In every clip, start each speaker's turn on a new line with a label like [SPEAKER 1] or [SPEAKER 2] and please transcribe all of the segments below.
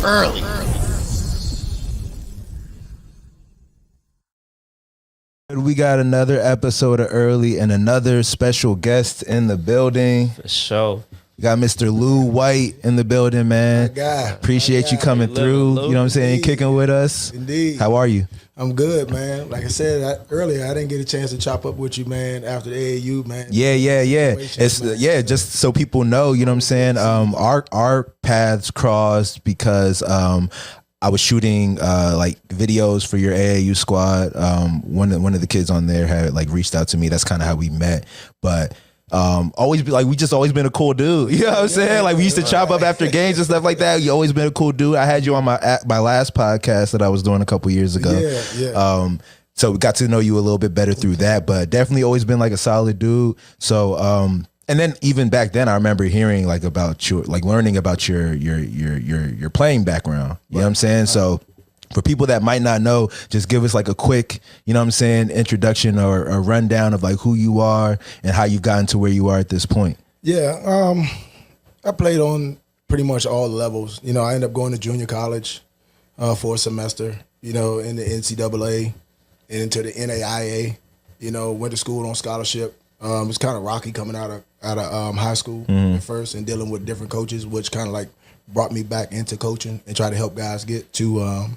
[SPEAKER 1] early.
[SPEAKER 2] We got another episode of Early and another special guest in the building.
[SPEAKER 3] For sure.
[SPEAKER 2] We got Mr. Lou White in the building, man.
[SPEAKER 4] My guy.
[SPEAKER 2] Appreciate you coming through. You know what I'm saying?
[SPEAKER 4] Indeed.
[SPEAKER 2] Kicking with us.
[SPEAKER 4] Indeed.
[SPEAKER 2] How are you?
[SPEAKER 4] I'm good, man. Like I said earlier, I didn't get a chance to chop up with you, man, after the AAU, man.
[SPEAKER 2] Yeah. It's
[SPEAKER 4] man.
[SPEAKER 2] just so people know, you know what I'm saying? Our paths crossed because I was shooting like videos for your AAU squad. One of the kids on there had like reached out to me. That's kind of how we met. But always be like, we just always been a cool dude. You know what I'm saying? Like we used to chop up after games and stuff like that. You always been a cool dude. I had you on my last podcast that I was doing a couple years ago.
[SPEAKER 4] Yeah.
[SPEAKER 2] So we got to know you a little bit better through that, but definitely always been like a solid dude. So and then even back then I remember hearing like about your, like learning about your playing background. You know what I'm saying? So for people that might not know, just give us like a quick, you know what I'm saying, introduction or a rundown of like who you are and how you've gotten to where you are at this point.
[SPEAKER 4] Yeah. I played on pretty much all levels. You know, I ended up going to junior college for a semester, you know, in the NCAA and into the NAIA. You know, went to school on scholarship. It was kind of rocky coming out of high school at first and dealing with different coaches, which kind of like brought me back into coaching and try to help guys get to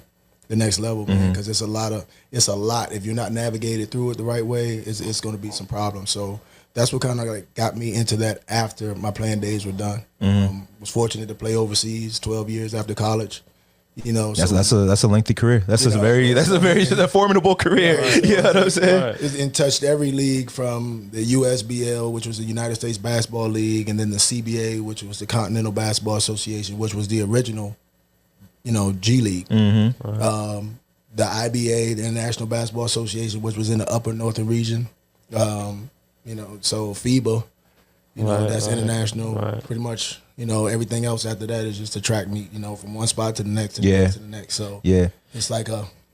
[SPEAKER 4] the next level, man. Because it's a lot. If you're not navigated through it the right way, it's going to be some problems. So that's what kind of like got me into that after my playing days were done. Was fortunate to play overseas 12 years after college. You know,
[SPEAKER 2] that's a lengthy career. That's a very formidable career.
[SPEAKER 4] Right,
[SPEAKER 2] you know what I'm saying?
[SPEAKER 4] Right. And touched every league from the USBL, which was the United States Basketball League, and then the CBA, which was the Continental Basketball Association, which was the original, you know, G League. The IBA, the International Basketball Association, which was in the upper northern region. You know, so FIBA, you know, that's international. Pretty much, you know, everything else after that is just a track meet, you know, from one spot to the next to the next to the next. So it's like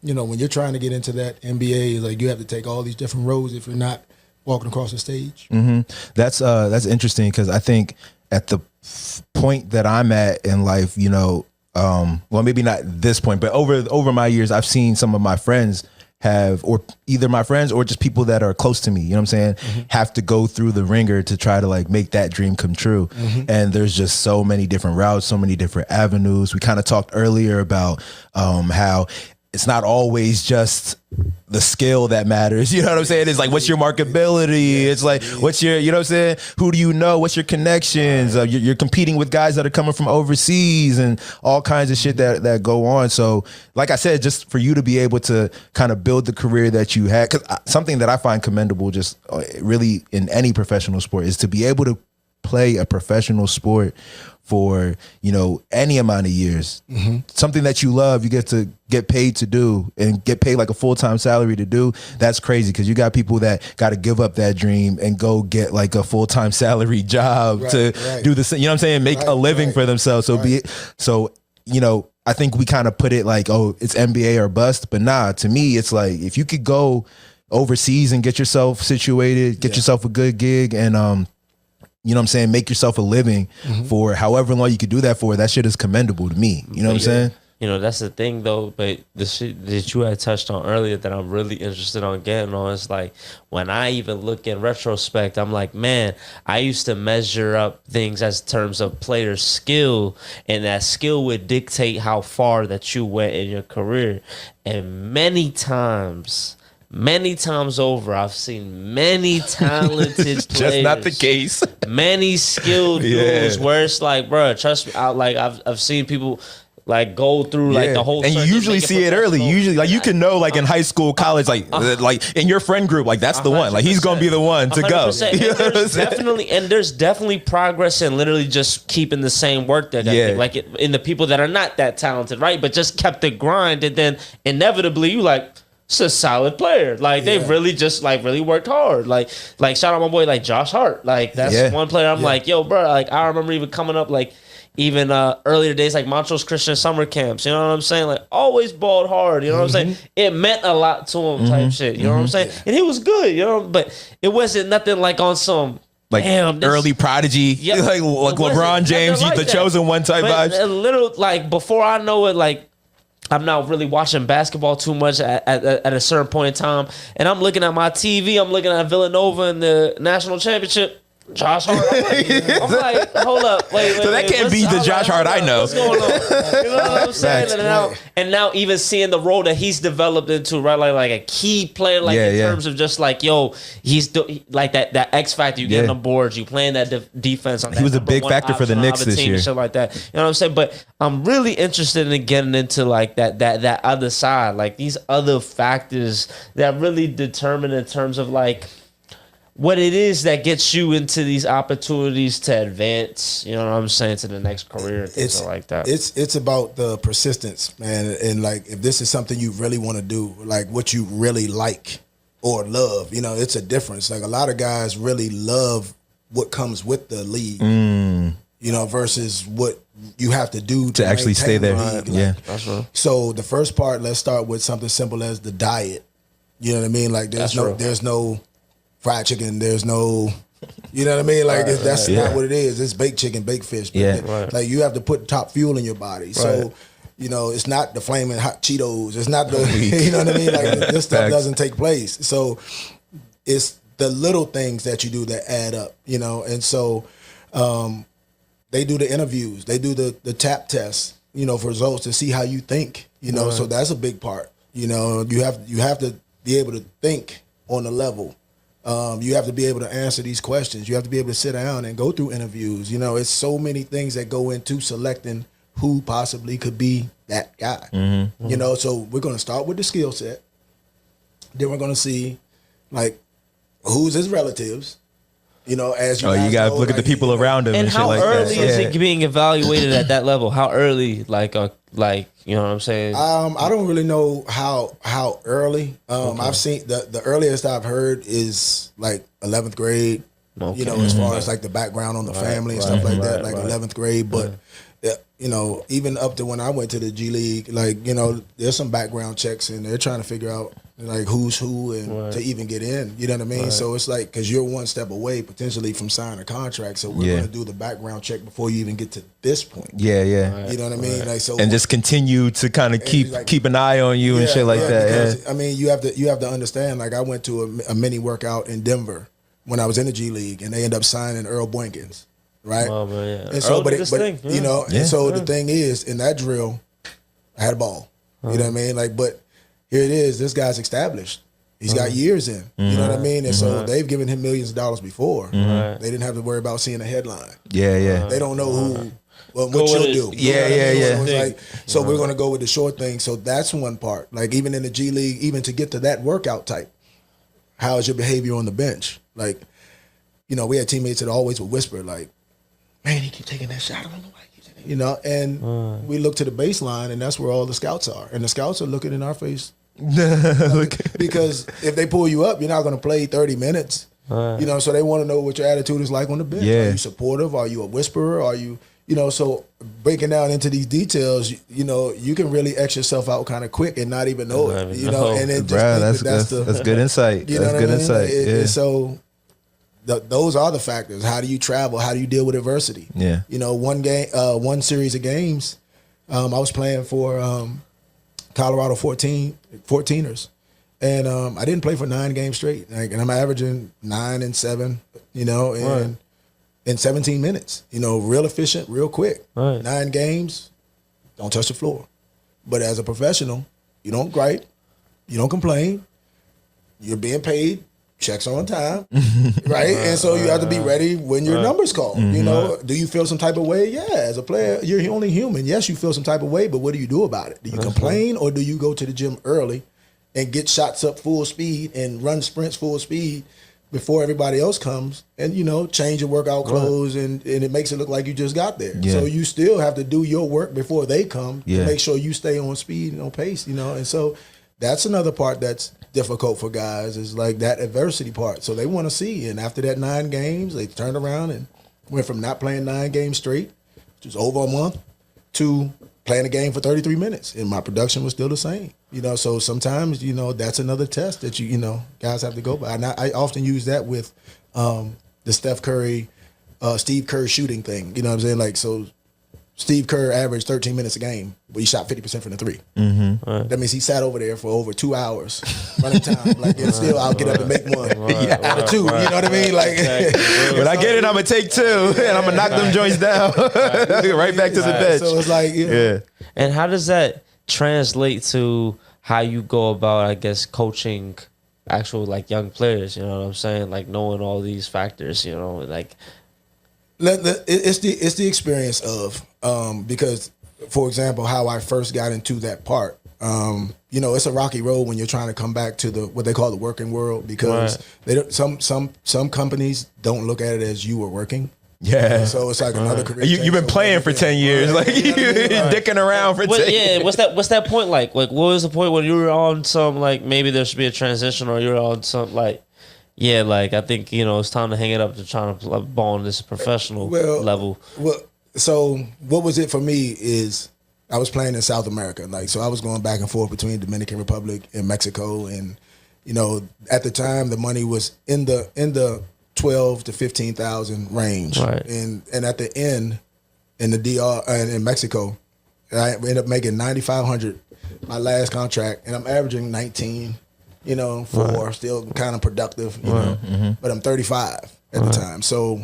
[SPEAKER 4] you know, when you're trying to get into that NBA, it's like you have to take all these different roads if you're not walking across the stage.
[SPEAKER 2] That's interesting because I think at the point that I'm at in life, you know, well, maybe not this point, but over my years, I've seen some of my friends have, or either my friends or just people that are close to me, you know what I'm saying, have to go through the ringer to try to like make that dream come true. And there's just so many different routes, so many different avenues. We kind of talked earlier about how it's not always just the skill that matters. You know what I'm saying? It's like, what's your marketability? It's like, what's your, you know what I'm saying? Who do you know? What's your connections? You're competing with guys that are coming from overseas and all kinds of shit that go on. So like I said, just for you to be able to kind of build the career that you had, because something that I find commendable just really in any professional sport is to be able to play a professional sport for, you know, any amount of years. Something that you love, you get to get paid to do and get paid like a full-time salary to do. That's crazy because you got people that got to give up that dream and go get like a full-time salary job to do the same, you know what I'm saying, make a living for themselves. So you know, I think we kind of put it like, oh, it's NBA or bust, but nah, to me it's like if you could go overseas and get yourself situated, get yourself a good gig and you know what I'm saying, make yourself a living for however long you could do that for, that shit is commendable to me. You know what I'm saying?
[SPEAKER 3] You know, that's the thing though, but the shit that you had touched on earlier that I'm really interested on getting on is like, when I even look in retrospect, I'm like, man, I used to measure up things as terms of player skill, and that skill would dictate how far that you went in your career. And many times over, I've seen many talented players.
[SPEAKER 2] Just not the case.
[SPEAKER 3] Many skilled dudes where it's like, bro, trust me, I've seen people like go through like the whole.
[SPEAKER 2] And you usually see it early. Usually, like you can know, like in high school, college, like in your friend group, like that's the one. Like he's gonna be the one to go.
[SPEAKER 3] There's definitely progress in literally just keeping the same work that in the people that are not that talented, right? But just kept the grind, and then inevitably you like. It's a solid player. Like they've really just like really worked hard. Like shout out my boy like Josh Hart. Like that's one player I'm like, yo, bro. Like I remember even coming up like even earlier days like Montrose Christian summer camps. You know what I'm saying? Like always balled hard. You know what I'm saying? It meant a lot to him type shit. You know what I'm saying? And he was good. You know, but it wasn't nothing like on some
[SPEAKER 2] like early prodigy, like LeBron James, the chosen one type vibes.
[SPEAKER 3] A little like before I know it, like I'm not really watching basketball too much at a certain point in time, and I'm looking at my TV. I'm looking at Villanova in the national championship. Josh Hart. I'm like, hold up, wait.
[SPEAKER 2] So that can't be the Josh Hart I know.
[SPEAKER 3] What's going on? You know what I'm saying? And now even seeing the role that he's developed into, right? Like a key player, like in terms of just like, yo, he's like that X factor. You getting on boards, you playing that defense. On that
[SPEAKER 2] he was a big factor for the Knicks this year,
[SPEAKER 3] shit like that. You know what I'm saying? But I'm really interested in getting into like that other side, like these other factors that really determine in terms of like what it is that gets you into these opportunities to advance, you know what I'm saying, to the next career and things like that.
[SPEAKER 4] It's about the persistence, man. And like, if this is something you really want to do, like what you really like or love, you know, it's a difference. Like a lot of guys really love what comes with the league, you know, versus what you have to do to
[SPEAKER 2] actually stay there.
[SPEAKER 4] That's right. So the first part, let's start with something simple as the diet. You know what I mean? Like there's no fried chicken, there's no, you know what I mean? Like that's not what it is. It's baked chicken, baked fish. Like you have to put top fuel in your body. So, you know, it's not the flaming hot Cheetos. It's not the, you know what I mean? Like this stuff doesn't take place. So it's the little things that you do that add up, you know? And so they do the interviews, they do the tap tests, you know, for results to see how you think, you know? So that's a big part. You know, you have to be able to think on the level. You have to be able to answer these questions. You have to be able to sit down and go through interviews. You know, it's so many things that go into selecting who possibly could be that guy. You know, so we're going to start with the skill set. Then we're going to see, like, who's his relatives. You know, as you
[SPEAKER 2] you got to look at the people around him and
[SPEAKER 3] how
[SPEAKER 2] shit like
[SPEAKER 3] early
[SPEAKER 2] that.
[SPEAKER 3] is it being evaluated at that level? How early, like you know what I'm saying?
[SPEAKER 4] I don't really know how early. I've seen the earliest I've heard is like 11th grade. You know, as far as like the background on the family and stuff like that, like 11th grade. But you know, even up to when I went to the G League, like, you know, there's some background checks and they're trying to figure out like who's who and to even get in. You know what I mean? So it's like, because you're one step away potentially from signing a contract. So we're going to do the background check before you even get to this point. You know what I mean? Like, so,
[SPEAKER 2] and just continue to kind of keep an eye on you and shit like that.
[SPEAKER 4] Because, I mean, you have to understand. Like, I went to a mini workout in Denver when I was in the G League, and they ended up signing Earl Boykins. Right, and so, but you know, and so the thing is, in that drill, I had a ball. You know what I mean? Like, but here it is. This guy's established. He's got years in. You know what I mean? And so they've given him millions of dollars before. They didn't have to worry about seeing a headline. They don't know who. What you'll do. So we're going to go with the short thing. So that's one part. Like, even in the G League, even to get to that workout type, how is your behavior on the bench? Like, you know, we had teammates that always would whisper, like, man, he keep taking that shot. I don't know why he keeps taking it. You know, and we look to the baseline, and that's where all the scouts are. And the scouts are looking in our face. Because if they pull you up, you're not going to play 30 minutes. You know, so they want to know what your attitude is like on the bench. Are you supportive? Are you a whisperer? Are you, you know, so breaking down into these details, you know, you can really X yourself out kind of quick and not even know it. You know, and then just
[SPEAKER 2] that's good insight.
[SPEAKER 4] You know
[SPEAKER 2] that's good insight.
[SPEAKER 4] So those are the factors. How do you travel? How do you deal with adversity? You know, one series of games, I was playing for Colorado 14ers, and I didn't play for 9 games straight. Like, and I'm averaging 9 and 7, you know, and in 17 minutes, you know, real efficient, real quick. 9 games, don't touch the floor. But as a professional, you don't gripe, you don't complain, you're being paid. Checks on time, right? And so you have to be ready when your number's called. You know, do you feel some type of way? Yeah, as a player, you're only human. Yes, you feel some type of way, but what do you do about it? Do you complain, or do you go to the gym early and get shots up full speed and run sprints full speed before everybody else comes and, you know, change your workout clothes and it makes it look like you just got there. So you still have to do your work before they come to make sure you stay on speed and on pace, you know? And so that's another part that's difficult for guys, is like that adversity part. So they want to see. And after that 9 games, they turned around and went from not playing 9 games straight, which was over a month, to playing a game for 33 minutes. And my production was still the same. You know, so sometimes, you know, that's another test that you know, guys have to go by. And I often use that with the the Steph Curry, Steve Kerr shooting thing. You know what I'm saying? Like, so Steve Kerr averaged 13 minutes a game, but he shot 50% from the three.
[SPEAKER 2] Mm-hmm.
[SPEAKER 4] That means he sat over there for over 2 hours running time. Like, and still, I'll get up and make one out of two. You know what I mean? Like,
[SPEAKER 2] when I get it, I'm gonna take 2, and I'm gonna knock them joints down right back to the bench.
[SPEAKER 4] So it's like,
[SPEAKER 2] yeah.
[SPEAKER 3] And how does that translate to how you go about, I guess, coaching actual like young players? You know what I'm saying? Like knowing all these factors. You know, like.
[SPEAKER 4] It's the experience of because, for example, how I first got into that part. You know, it's a rocky road when you're trying to come back to what they call the working world, because they don't, some companies don't look at it as you were working.
[SPEAKER 2] Yeah.
[SPEAKER 4] So it's like another career.
[SPEAKER 2] You've been playing for 10 years, like you dicking around for 10 years.
[SPEAKER 3] Yeah, what's that point like? Like, what was the point when you were on some, like, maybe there should be a transition, or you're on some, like, yeah, like, I think, you know, it's time to hang it up to trying to ball on this professional level.
[SPEAKER 4] Well, so what was it for me is I was playing in South America. Like, so I was going back and forth between Dominican Republic and Mexico. And, you know, at the time, the money was in the 12 to 15,000 range.
[SPEAKER 3] Right.
[SPEAKER 4] And at the end, in the DR and in Mexico, I ended up making 9,500 my last contract, and I'm averaging 19. You know, still kind of productive, you know, but I'm 35 at the time. So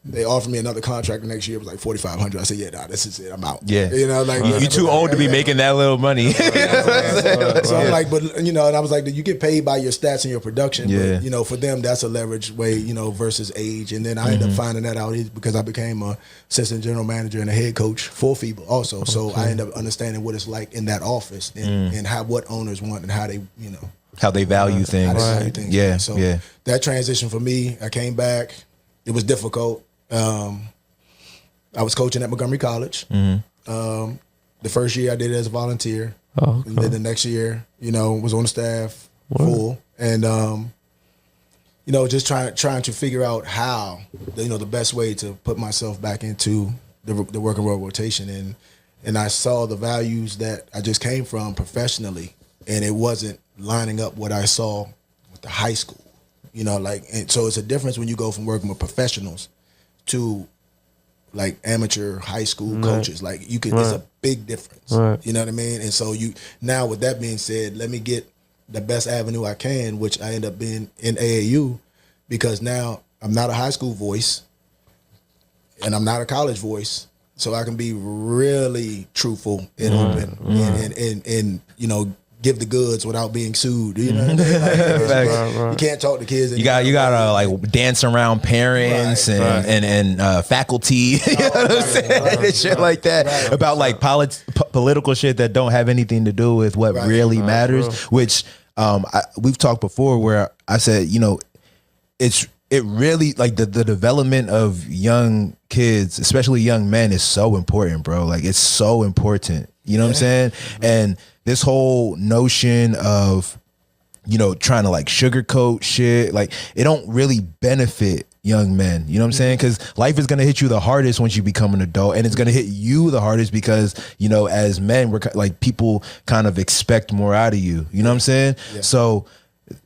[SPEAKER 4] they offered me another contract the next year. It was like 4,500. I said, yeah, nah, this is it. I'm out.
[SPEAKER 2] Yeah.
[SPEAKER 4] You know, like
[SPEAKER 2] you too old to be making that little money.
[SPEAKER 4] So I'm like, but, you know, and I was like, you get paid by your stats and your production.
[SPEAKER 2] Yeah.
[SPEAKER 4] But, you know, for them, that's a leverage way, you know, versus age. And then I ended up finding that out because I became a assistant general manager and a head coach for FIBA also. So I ended up understanding what it's like in that office and what owners want and how they, you know,
[SPEAKER 2] how they value things. Yeah.
[SPEAKER 4] So
[SPEAKER 2] yeah.
[SPEAKER 4] that transition for me, I came back. It was difficult. I was coaching at Montgomery College. The first year I did it as a volunteer.
[SPEAKER 3] Oh, okay.
[SPEAKER 4] And then the next year, you know, was on the staff full. And, you know, just trying to figure out how, you know, the best way to put myself back into the working world rotation. And I saw the values that I just came from professionally, and it wasn't lining up what I saw with the high school, you know, like, and so it's a difference when you go from working with professionals to like amateur high school coaches. Like you can, it's a big difference, you know what I mean? And so now with that being said, let me get the best avenue I can, which I end up being in AAU, because now I'm not a high school voice and I'm not a college voice. So I can be really truthful and open and, you know, give the goods without being sued. You know what I mean? Like, you can't talk to kids.
[SPEAKER 2] You gotta like dance around parents and faculty, you know what I'm saying? Shit like that about like political shit that don't have anything to do with what really matters. Which we've talked before, where I said, you know, it really, like, the development of young kids, especially young men, is so important, bro. Like, it's so important. You know what I'm saying? And this whole notion of, you know, trying to like sugarcoat shit, like, it don't really benefit young men. You know what I'm saying? Because life is going to hit you the hardest once you become an adult, and it's going to hit you the hardest because, you know, as men, we're like, people kind of expect more out of you. You know what I'm saying? Yeah. So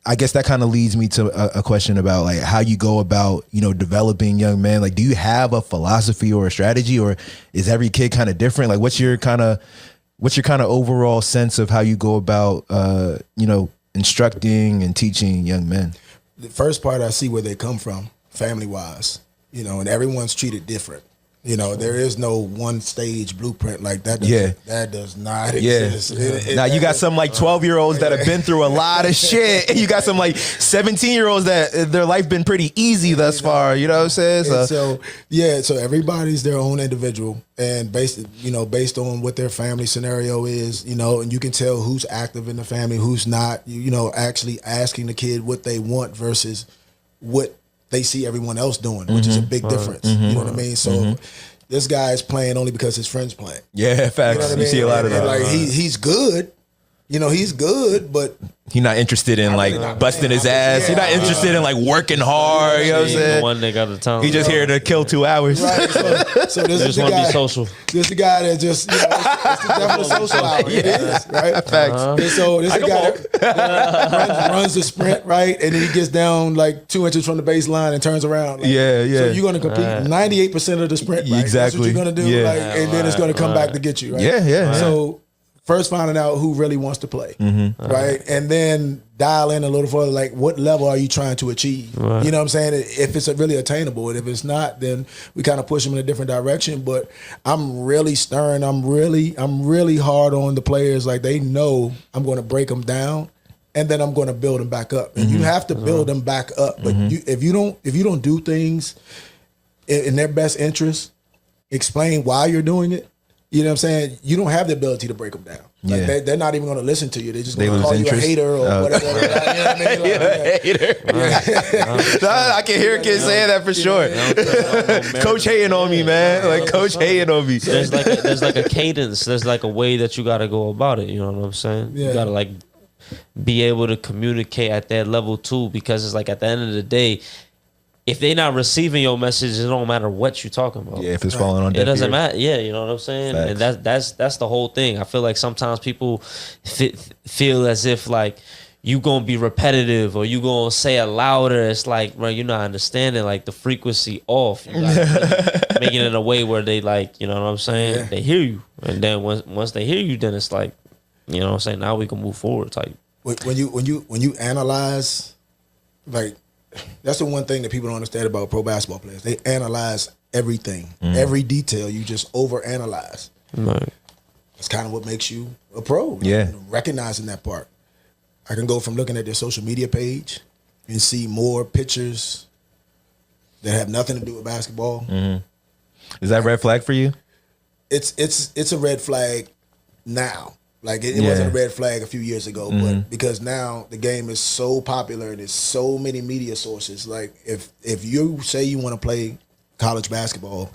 [SPEAKER 2] I guess that kind of leads me to a question about like how you go about, you know, developing young men. Like, do you have a philosophy or a strategy, or is every kid kind of different? Like, what's your kind of overall sense of how you go about, you know, instructing and teaching young men?
[SPEAKER 4] The first part, I see where they come from, family wise, you know, and everyone's treated different. You know, there is no one stage blueprint like that. That does not exist.
[SPEAKER 2] Now you got some like 12-year-olds that have been through a lot of shit, and you got some like 17-year-olds that their life been pretty easy thus far. You know what I'm saying?
[SPEAKER 4] So everybody's their own individual, and based on what their family scenario is, you know, and you can tell who's active in the family, who's not. You know, actually asking the kid what they want versus what they see everyone else doing, which is a big difference. You know what I mean? So this guy is playing only because his friend's playing.
[SPEAKER 2] Yeah, facts. You know what I mean? You see a lot of that.
[SPEAKER 4] Like he's good, You know, he's good, but
[SPEAKER 2] he's not interested in like busting his ass. He's not interested in like working hard. You know what I'm saying?
[SPEAKER 3] One nigga at a time.
[SPEAKER 2] He's just here to kill 2 hours.
[SPEAKER 4] Right. So this is
[SPEAKER 3] just
[SPEAKER 4] the
[SPEAKER 3] want to
[SPEAKER 4] guy.
[SPEAKER 3] be social.
[SPEAKER 4] This is the guy that just, you know, it's the devil of social hour. It is, right?
[SPEAKER 2] Facts.
[SPEAKER 4] And so this is the guy that runs the sprint, right? And then he gets down like 2 inches from the baseline and turns around. Like,
[SPEAKER 2] Yeah.
[SPEAKER 4] So you're going to compete 98% of the sprint, right?
[SPEAKER 2] Exactly.
[SPEAKER 4] That's what you're going to do.
[SPEAKER 2] Yeah.
[SPEAKER 4] Like, and then it's going to come back to get you, right?
[SPEAKER 2] Yeah.
[SPEAKER 4] So first finding out who really wants to play, right? And then dial in a little further, like what level are you trying to achieve?
[SPEAKER 3] Right.
[SPEAKER 4] You know what I'm saying? If it's really attainable, and if it's not, then we kind of push them in a different direction. But I'm really stern. I'm really hard on the players. Like they know I'm going to break them down, and then I'm going to build them back up. And you have to build them back up. But if you don't do things in their best interest, explain why you're doing it. You know what I'm saying? You don't have the ability to break them down. Like they're not even going to listen to you. They're just going to call you a hater or whatever. You know what I mean? Like,
[SPEAKER 2] Hater. I can hear kids saying that for sure. Coach hating on me, man. Like Coach hating on me.
[SPEAKER 3] There's like a cadence. There's like a way that you got to go about it. You know what I'm saying?
[SPEAKER 4] Yeah.
[SPEAKER 3] You got to like be able to communicate at that level too, because it's like at the end of the day, if they're not receiving your message, it don't matter what you're talking about.
[SPEAKER 2] Yeah, if it's falling on deaf
[SPEAKER 3] it doesn't
[SPEAKER 2] ears.
[SPEAKER 3] matter. Yeah, you know what I'm saying.
[SPEAKER 2] Facts.
[SPEAKER 3] And that's the whole thing. I feel like sometimes people feel as if like you gonna be repetitive or you gonna say it louder. It's like, bro, you're not understanding like the frequency off. You gotta make it in a way where they like, you know what I'm saying.
[SPEAKER 4] Yeah.
[SPEAKER 3] They hear you, and then once they hear you, then it's like, you know what I'm saying. Now we can move forward. Type.
[SPEAKER 4] when you analyze, like. That's the one thing that people don't understand about pro basketball players. They analyze everything, every detail. You just overanalyze.
[SPEAKER 3] Right.
[SPEAKER 4] That's kind of what makes you a pro.
[SPEAKER 2] Yeah.
[SPEAKER 4] You know, recognizing that part. I can go from looking at their social media page and see more pictures that have nothing to do with basketball.
[SPEAKER 2] Is that a red flag for you?
[SPEAKER 4] It's a red flag now. Like it wasn't a red flag a few years ago, but because now the game is so popular and there's so many media sources. Like if you say you want to play college basketball,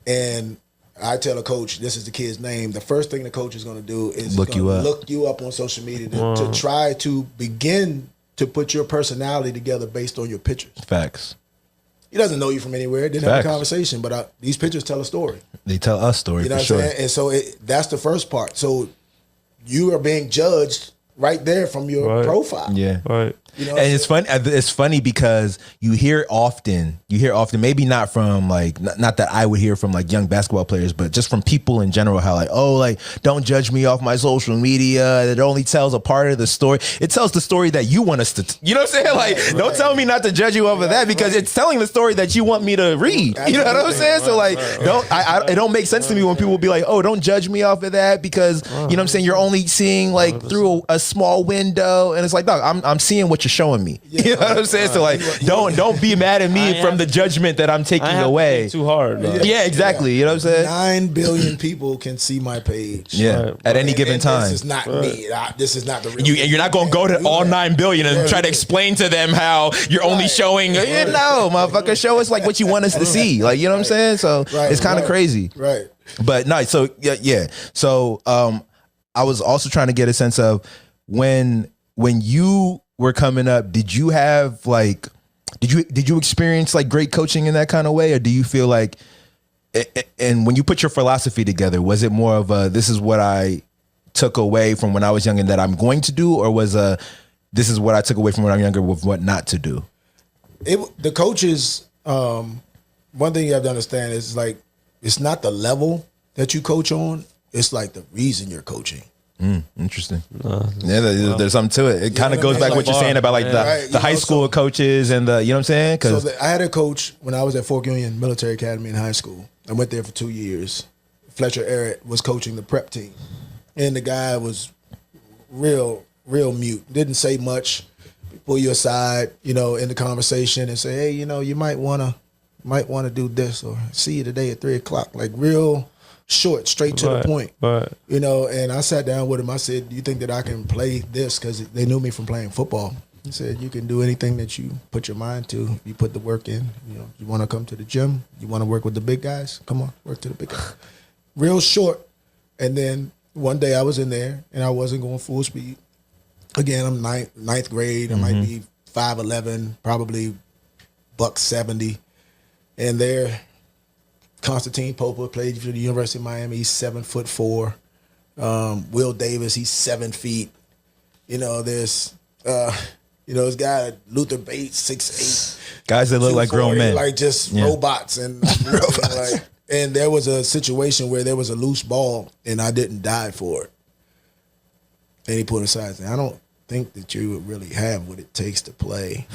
[SPEAKER 4] and I tell a coach this is the kid's name, the first thing the coach is going to do is
[SPEAKER 2] look
[SPEAKER 4] you up on social media to try to begin to put your personality together based on your pictures.
[SPEAKER 2] Facts.
[SPEAKER 4] He doesn't know you from anywhere. Didn't have a conversation, but these pictures tell a story.
[SPEAKER 2] They tell us stories.
[SPEAKER 4] You know
[SPEAKER 2] for
[SPEAKER 4] what I'm
[SPEAKER 2] sure.
[SPEAKER 4] saying? And so that's the first part. So you are being judged right there from your profile.
[SPEAKER 2] Yeah.
[SPEAKER 3] Right.
[SPEAKER 4] You know,
[SPEAKER 2] And it's funny. It's funny because you hear often, maybe not from like, not that I would hear from like young basketball players, but just from people in general, how like, oh, like, don't judge me off my social media. It only tells a part of the story. It tells the story that you want us to, you know what I'm saying? Like, don't tell me not to judge you off of that because it's telling the story that you want me to read. You know what I'm saying? So like, it don't make sense to me when people be like, oh, don't judge me off of that because, you know what I'm saying? You're only seeing like through a small window. And it's like, dog, I'm seeing what you're showing me. You know what I'm saying? So like, don't be mad at me from the judgment that I'm taking away.
[SPEAKER 3] Too hard. Bro.
[SPEAKER 2] Yeah, exactly. You know what I'm saying?
[SPEAKER 4] 9 billion people can see my page.
[SPEAKER 2] Yeah, at any given time.
[SPEAKER 4] This is not me. This is not the real.
[SPEAKER 2] You're not going to go to all 9 billion and try to explain to them how you're only showing. No, motherfucker, show us like what you want us to see. Like, you know what I'm saying? So it's kind of crazy.
[SPEAKER 4] Right.
[SPEAKER 2] But no, so yeah. So I was also trying to get a sense of when you were coming up, did you have like, did you experience like great coaching in that kind of way, or do you feel like, and when you put your philosophy together, was it more of a this is what I took away from when I was young and that I'm going to do, or was this is what I took away from when I'm younger with what not to do?
[SPEAKER 4] The coaches, one thing you have to understand is like it's not the level that you coach on; it's like the reason you're coaching.
[SPEAKER 2] Interesting. There's something to it. It kind of goes back to what you're saying about like the high school coaches and the, you know what I'm saying?
[SPEAKER 4] So I had a coach when I was at Fort Union Military Academy in high school. I went there for 2 years. Fletcher Arrett was coaching the prep team, and the guy was real mute. Didn't say much. Pull you aside, you know, in the conversation and say, hey, you know, you might wanna do this, or see you today at 3:00. Like real short, straight to the point.
[SPEAKER 3] Right.
[SPEAKER 4] You know, and I sat down with him. I said, do you think that I can play this? Because they knew me from playing football. He said, you can do anything that you put your mind to. You put the work in. You know, you want to come to the gym? You want to work with the big guys? Come on, work to the big guys. Real short. And then one day I was in there and I wasn't going full speed. Again, I'm ninth grade. I might be 5'11", probably $170. And there, Constantine Popa played for the University of Miami. He's 7'4". Will Davis, he's 7 feet. There's this guy Luther Bates, 6'8".
[SPEAKER 2] Guys that look like grown men,
[SPEAKER 4] like just robots and robots. And there was a situation where there was a loose ball and I didn't dive for it. And he pulled aside and said, I don't think that you would really have what it takes to play.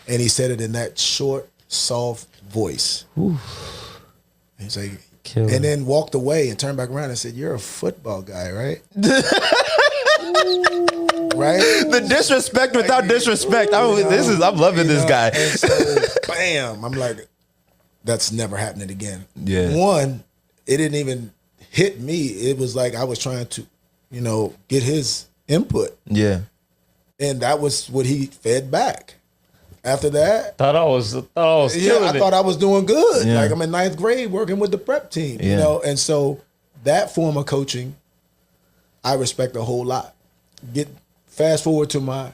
[SPEAKER 4] And he said it in that short, soft voice. And he's like, and then walked away and turned back around and said, you're a football guy, right? Right?
[SPEAKER 2] The disrespect without disrespect. I'm loving this guy.
[SPEAKER 4] And so, bam, I'm like, that's never happening again.
[SPEAKER 2] Yeah.
[SPEAKER 4] One, it didn't even hit me. It was like I was trying to, get his input.
[SPEAKER 2] Yeah.
[SPEAKER 4] And that was what he fed back. After that,
[SPEAKER 3] I
[SPEAKER 4] thought I was doing good. Yeah. Like I'm in 9th grade working with the prep team, and so that form of coaching, I respect a whole lot. Fast forward to my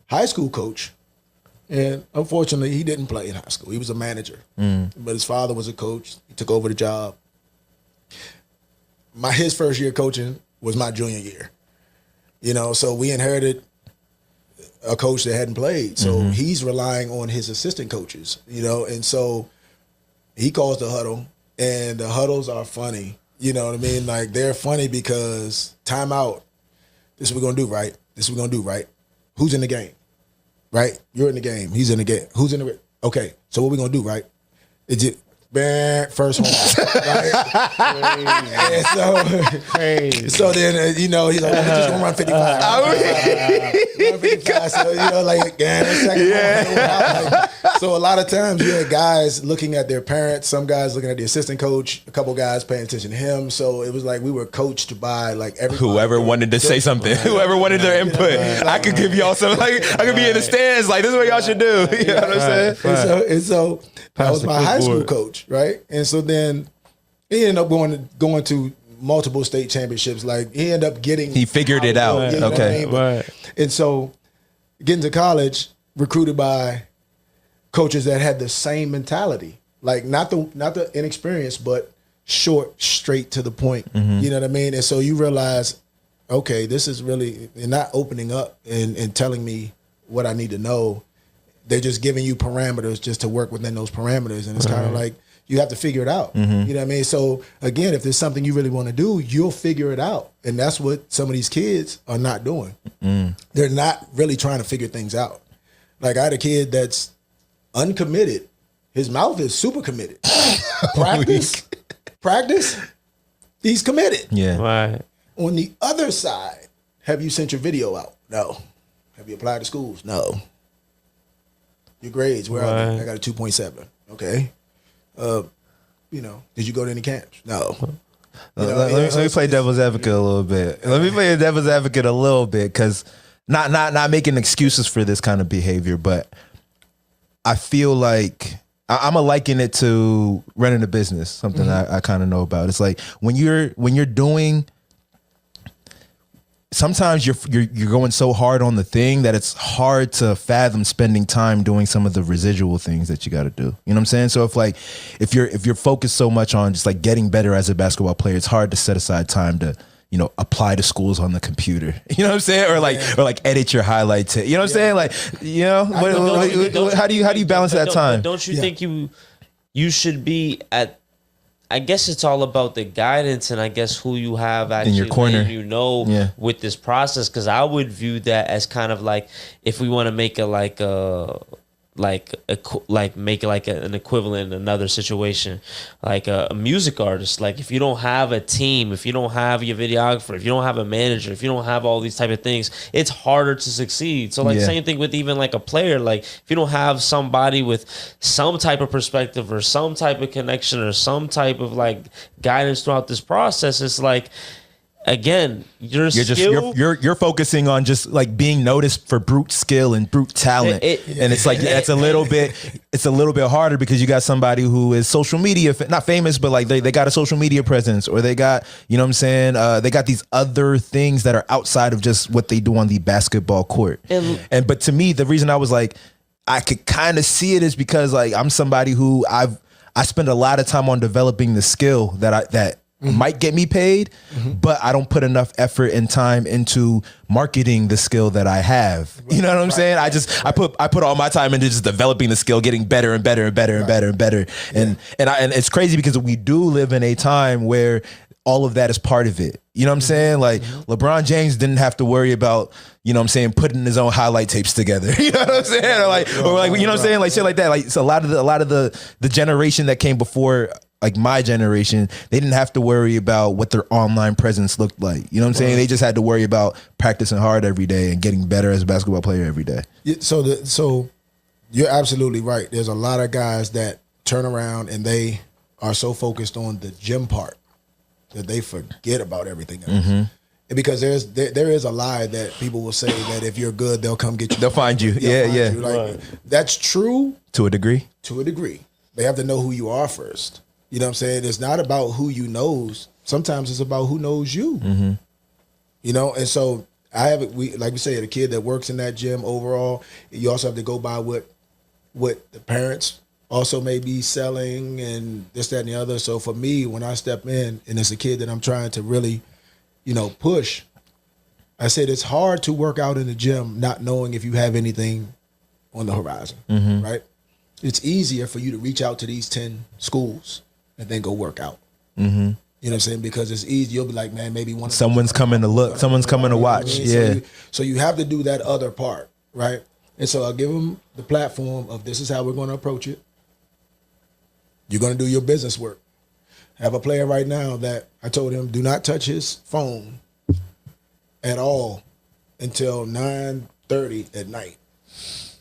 [SPEAKER 4] high school coach, and unfortunately, he didn't play in high school. He was a manager, but his father was a coach. He took over the job. His first year coaching was my junior year, so we inherited a coach that hadn't played. So he's relying on his assistant coaches, and so he calls the huddle, and the huddles are funny. You know what I mean? Like they're funny because timeout, this is what we're going to do, right? This is what we're going to do, right? Who's in the game? Right? You're in the game. He's in the game. Who's in the okay, so what we going to do, right? Is it first home, right? And so then he's like, we're just gonna run 55. Run 55. So second home. So a lot of times you had guys looking at their parents, some guys looking at the assistant coach, a couple guys paying attention to him. So it was like we were coached by like everybody.
[SPEAKER 2] Whoever wanted to say something, whoever wanted their input. I could give y'all some. Like I could be in the stands. Like this is what y'all should do. You know what I'm saying?
[SPEAKER 4] And so that was my high school coach, right? And so then he ended up going to multiple state championships. Like he ended up getting.
[SPEAKER 2] He figured it out.
[SPEAKER 4] Right.
[SPEAKER 2] Okay.
[SPEAKER 4] Right. And so getting to college, recruited by coaches that had the same mentality, like not the inexperienced, but short, straight to the point. You know what I mean? And so you realize, okay, this is really, they're not opening up and telling me what I need to know. They're just giving you parameters just to work within those parameters. And it's kind of like, you have to figure it out. You know what I mean? So again, if there's something you really want to do, you'll figure it out. And that's what some of these kids are not doing. They're not really trying to figure things out. Like I had a kid that's uncommitted. His mouth is super committed. Practice, he's committed.
[SPEAKER 2] Yeah.
[SPEAKER 3] Right.
[SPEAKER 4] On the other side, have you sent your video out? No. Have you applied to schools? No. Your grades, where are they? I got a 2.7. Okay. Did you go to any camps? No.
[SPEAKER 2] Let me play devil's advocate a little bit. Let me play devil's advocate a little bit, because not making excuses for this kind of behavior, but I feel like I'm gonna liken it to running a business, something I kind of know about. It's like when you're doing, sometimes you're going so hard on the thing that it's hard to fathom spending time doing some of the residual things that you got to do. You know what I'm saying? So if you're focused so much on just like getting better as a basketball player, it's hard to set aside time to, apply to schools on the computer. You know what I'm saying? Or like edit your highlights. You know what I'm saying? Like, how do you balance that time?
[SPEAKER 3] Don't you think you should be at, I guess it's all about the guidance and I guess who you have actually
[SPEAKER 2] in your corner,
[SPEAKER 3] with this process. Because I would view that as kind of like, if we want to make it make it like an equivalent in another situation, like a music artist. Like if you don't have a team, if you don't have your videographer, if you don't have a manager, if you don't have all these type of things, it's harder to succeed. So same thing with even like a player. Like if you don't have somebody with some type of perspective or some type of connection or some type of like guidance throughout this process, it's like again,
[SPEAKER 2] you're focusing on just like being noticed for brute skill and brute talent, and it's like it's a little bit harder because you got somebody who is social media not famous, but like they got a social media presence, or they got, you know what I'm saying, they got these other things that are outside of just what they do on the basketball court. But to me, the reason I was like, I could kind of see it is because like I'm somebody who I spend a lot of time on developing the skill that might get me paid, but I don't put enough effort and time into marketing the skill that I have. You know what I'm saying? I put all my time into just developing the skill, getting better and better and better and better and better. And it's crazy because we do live in a time where all of that is part of it. You know what I'm saying? Like LeBron James didn't have to worry about, you know what I'm saying, putting his own highlight tapes together. You know what I'm saying? Or like, you know what I'm saying? Like shit like that. Like, so a lot of the generation that came before, like my generation, they didn't have to worry about what their online presence looked like. You know what I'm saying? They just had to worry about practicing hard every day and getting better as a basketball player every day.
[SPEAKER 4] So you're absolutely right. There's a lot of guys that turn around and they are so focused on the gym part that they forget about everything else. And because there is a lie that people will say that if you're good, they'll come get you.
[SPEAKER 2] They'll find you. Yeah.
[SPEAKER 4] Like, that's true
[SPEAKER 2] to a degree.
[SPEAKER 4] They have to know who you are first. You know what I'm saying? It's not about who you knows. Sometimes it's about who knows you. You know, and so like we say, a kid that works in that gym overall, you also have to go by what the parents also may be selling and this, that, and the other. So for me, when I step in and it's a kid that I'm trying to really, you know, push, I said it's hard to work out in the gym not knowing if you have anything on the horizon, right? It's easier for you to reach out to these 10 schools and then go work out. You know what I'm saying? Because it's easy. You'll be like, man, maybe
[SPEAKER 2] someone's coming to look, someone's coming to watch.
[SPEAKER 4] So you have to do that other part, right? And so I'll give them the platform of this is how we're going to approach it. You're going to do your business work. I have a player right now that I told him do not touch his phone at all until 9:30 at night,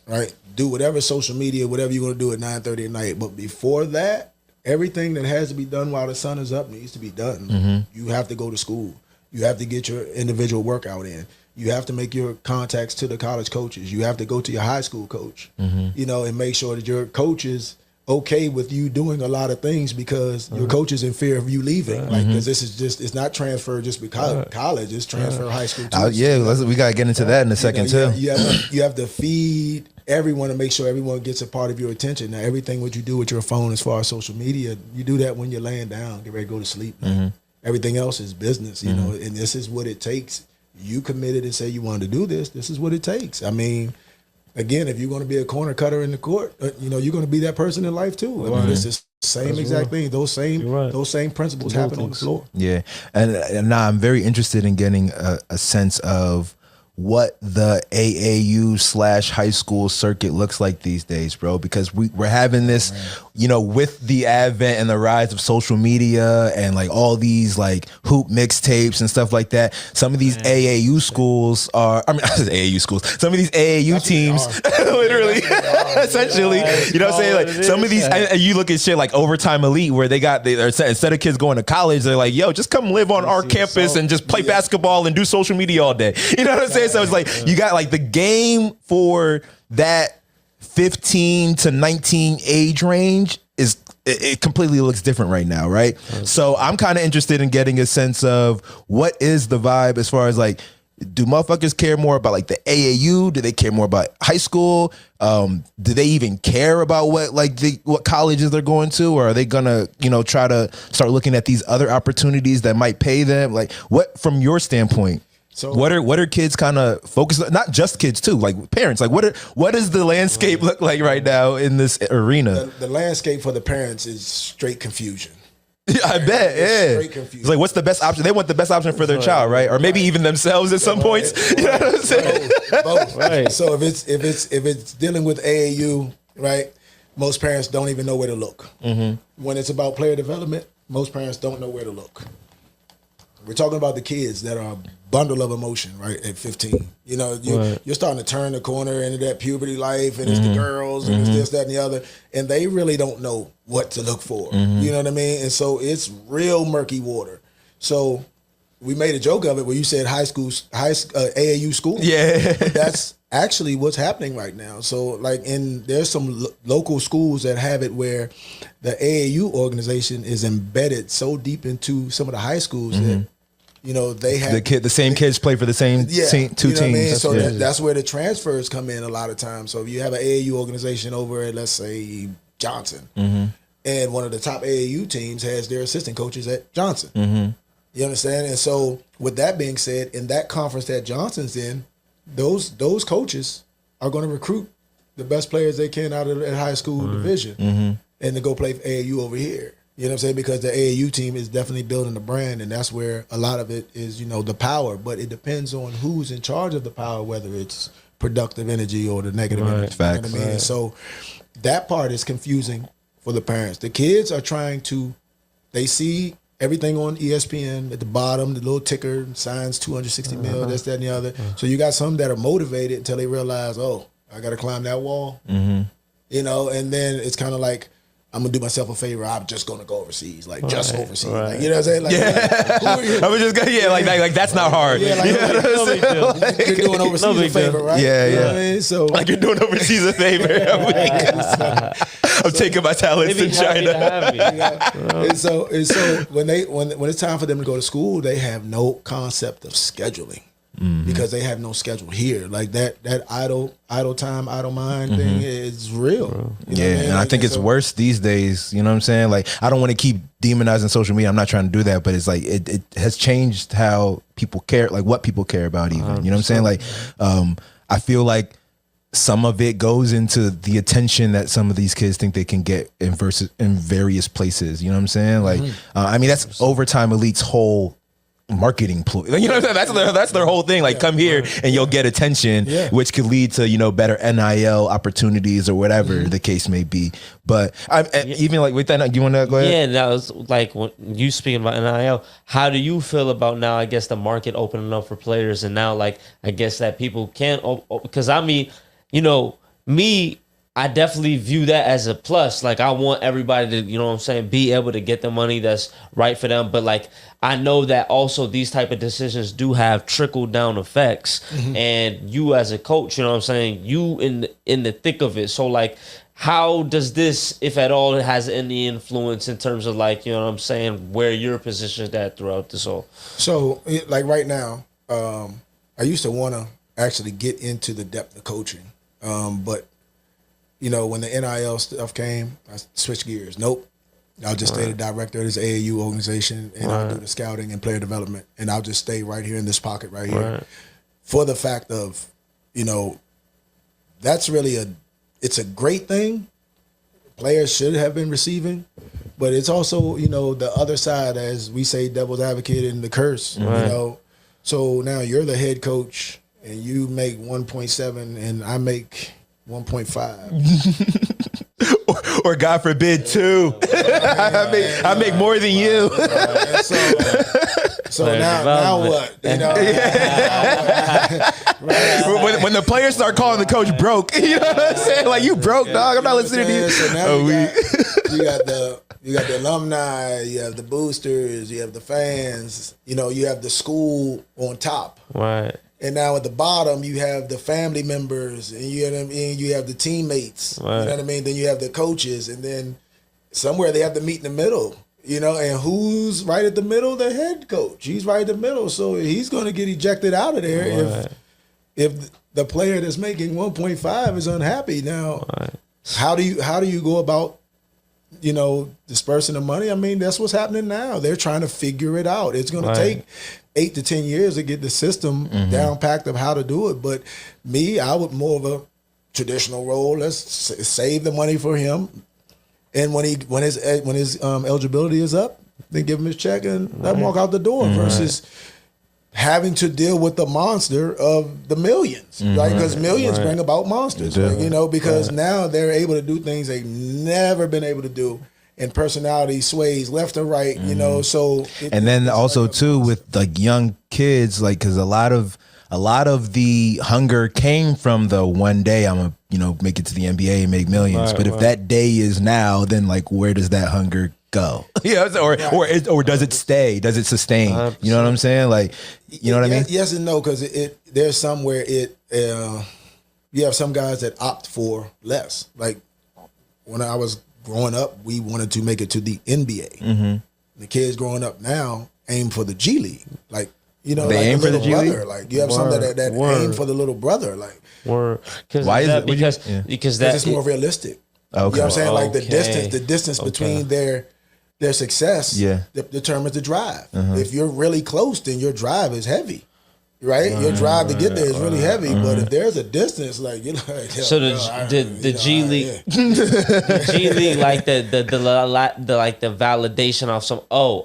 [SPEAKER 4] right? Do whatever social media, whatever you're going to do at 9:30 at night. But before that, everything that has to be done while the sun is up needs to be done. You have to go to school. You have to get your individual workout in. You have to make your contacts to the college coaches. You have to go to your high school coach, you know, and make sure that your coach is okay with you doing a lot of things because your coach is in fear of you leaving. Like, because this is just, it's not transfer just because college, it's transfer high school too.
[SPEAKER 2] We got to get into that in a second too.
[SPEAKER 4] You have to feed everyone and make sure everyone gets a part of your attention. Now, everything what you do with your phone as far as social media, you do that when you're laying down, get ready to go to sleep. Everything else is business, you know, and this is what it takes. You committed and say you wanted to do this. This is what it takes. I mean, again, if you're going to be a corner cutter in the court, you know, you're going to be that person in life too. I mean, it's the same exact thing. Those same principles happen on the floor. Yeah.
[SPEAKER 2] And now I'm very interested in getting a sense of what the AAU / high school circuit looks like these days, bro, because we're having this, you know, with the advent and the rise of social media and like all these like hoop mixtapes and stuff like that. Some of these AAU schools are, I mean, AAU schools, some of these AAU teams, literally, essentially, you know what I'm saying? Like some of these, and you look at shit like Overtime Elite where they're instead of kids going to college, they're like, yo, just come live on our campus and just play basketball and do social media all day. You know what I'm saying? So it's like you got like the game for that 15 to 19 age range is it completely looks different right now, right? So I'm kind of interested in getting a sense of what is the vibe as far as like, do motherfuckers care more about like the AAU? Do they care more about high school? Do they even care about what colleges they're going to? Or are they gonna, you know, try to start looking at these other opportunities that might pay them? Like what, from your standpoint, so what are kids kind of focused on? Not just kids too, like parents. Like what does the landscape look like right now in this arena?
[SPEAKER 4] The landscape for the parents is straight confusion.
[SPEAKER 2] I bet,
[SPEAKER 4] straight confusion.
[SPEAKER 2] It's like, what's the best option? They want the best option for their child, right? Or maybe even themselves at some points. You know what I'm saying?
[SPEAKER 4] Both. Right. So if it's dealing with AAU, right? Most parents don't even know where to look. When it's about player development, most parents don't know where to look. We're talking about the kids that are a bundle of emotion, right, at 15. You know, you're starting to turn the corner into that puberty life, and it's the girls, and it's this, that, and the other, and they really don't know what to look for. You know what I mean? And so it's real murky water. So we made a joke of it where you said AAU school.
[SPEAKER 2] Yeah.
[SPEAKER 4] But that's actually what's happening right now. So like there's some local schools that have it where the AAU organization is embedded so deep into some of the high schools that they have
[SPEAKER 2] the same kids play for the same two teams.
[SPEAKER 4] I mean? So that's where the transfers come in a lot of times. So if you have an AAU organization over at, let's say, Johnson, and one of the top AAU teams has their assistant coaches at Johnson. You understand? And so with that being said, in that conference that Johnson's in, those coaches are going to recruit the best players they can out of the high school division and to go play for AAU over here. You know what I'm saying? Because the AAU team is definitely building the brand, and that's where a lot of it is, the power. But it depends on who's in charge of the power, whether it's productive energy or the negative energy.
[SPEAKER 2] Facts.
[SPEAKER 4] You know what I mean? And so that part is confusing for the parents. The kids are they see everything on ESPN at the bottom, the little ticker signs 260 mil, this, that, and the other. So you got some that are motivated until they realize, oh, I got to climb that wall. And then it's kind of like, I'm gonna do myself a favor. I'm just gonna go overseas, just overseas. Like, you know what I'm saying? Like,
[SPEAKER 2] I was just gonna, like that's not hard.
[SPEAKER 4] Yeah, like, you're doing overseas a favor, right?
[SPEAKER 2] Yeah,
[SPEAKER 4] you know what I mean? So
[SPEAKER 2] like you're doing overseas a favor. I'm taking my talents to China.
[SPEAKER 4] And so when it's time for them to go to school, they have no concept of scheduling. Because they have no schedule here. Like that idle time, idle mind thing is real. You know what I mean?
[SPEAKER 2] And I think it's worse these days. You know what I'm saying? Like, I don't want to keep demonizing social media. I'm not trying to do that, but it's like it has changed how people care, like what people care about even. You know what I'm saying? Like, I feel like some of it goes into the attention that some of these kids think they can get in various places. You know what I'm saying? Like, I mean, that's Overtime Elite's whole marketing ploy. You know what I'm saying? That's their whole thing. Like, come here and you'll get attention, which could lead to, better NIL opportunities or whatever the case may be. But even like with that, you want to go ahead?
[SPEAKER 3] Yeah, that was like when you speaking about NIL. How do you feel about now, I guess, the market opening up for players, and now, like, I guess that people can't, because I mean, I definitely view that as a plus. Like, I want everybody to, be able to get the money that's right for them. But, like, I know that also these type of decisions do have trickle down effects. And you as a coach, you in the thick of it. So, like, how does this, if at all, it has any influence in terms of, like, where your position is at throughout this all? So,
[SPEAKER 4] like, right now, I used to want to actually get into the depth of coaching. But when the NIL stuff came, I switched gears. Nope. I'll just stay the director of this AAU organization, and I'll do the scouting and player development, and I'll just stay right here in this pocket right here. For the fact of, that's really it's a great thing. Players should have been receiving, but it's also, the other side, as we say, devil's advocate and the curse, So now you're the head coach, and you make 1.7, and I make 1.5.
[SPEAKER 2] or God forbid 2. I make more than you.
[SPEAKER 4] So now what?
[SPEAKER 2] When the players start calling the coach broke, you know what I'm saying? Like, you broke, dog. I'm not listening to you.
[SPEAKER 4] So now you got the alumni, you have the boosters, you have the fans, you have the school on top.
[SPEAKER 3] Right.
[SPEAKER 4] And now at the bottom, you have the family members, and you know what I mean? You have the teammates,
[SPEAKER 3] right.
[SPEAKER 4] You know what I mean? Then you have the coaches, and then somewhere they have to meet in the middle, and who's right at the middle? The head coach. He's right at the middle, so he's going to get ejected out of there
[SPEAKER 3] right.
[SPEAKER 4] if the player that's making 1.5 is unhappy. Now,
[SPEAKER 3] right.
[SPEAKER 4] how do you go about, dispersing the money? I mean, that's what's happening now. They're trying to figure it out. It's going to take 8 to 10 years to get the system down packed of how to do it. But I would more of a traditional role. Let's save the money for him, and when his eligibility is up, then give him his check and let him walk out the door. Versus having to deal with the monster of the millions, right? Because millions bring about monsters, because now they're able to do things they've never been able to do. And personality sways left or right, so.
[SPEAKER 2] And then also too with like young kids, like, because a lot of the hunger came from the one day I'm gonna make it to the NBA and make millions. But if that day is now, then like where does that hunger go. Or does it stay? Does it sustain? You know what I'm saying? Like, you know what I mean?
[SPEAKER 4] Yes and no, because there's some where you have some guys that opt for less. Like when I was growing up, we wanted to make it to the NBA. Mm-hmm. The kids growing up now aim for the G League. Like, you know,
[SPEAKER 2] they
[SPEAKER 4] like
[SPEAKER 2] aim
[SPEAKER 4] the
[SPEAKER 2] for the G
[SPEAKER 4] brother.
[SPEAKER 2] League.
[SPEAKER 4] Like you have some that aim for the little brother. Like,
[SPEAKER 3] why is that? Because
[SPEAKER 4] it's more realistic.
[SPEAKER 2] Okay.
[SPEAKER 4] You know what I'm saying? Like the distance between their success determines the drive. If you're really close, then your drive is heavy. Right? Your drive to get there is really heavy, but if there's a distance, like, you're like,
[SPEAKER 3] so the G League, the G League, like the validation of some,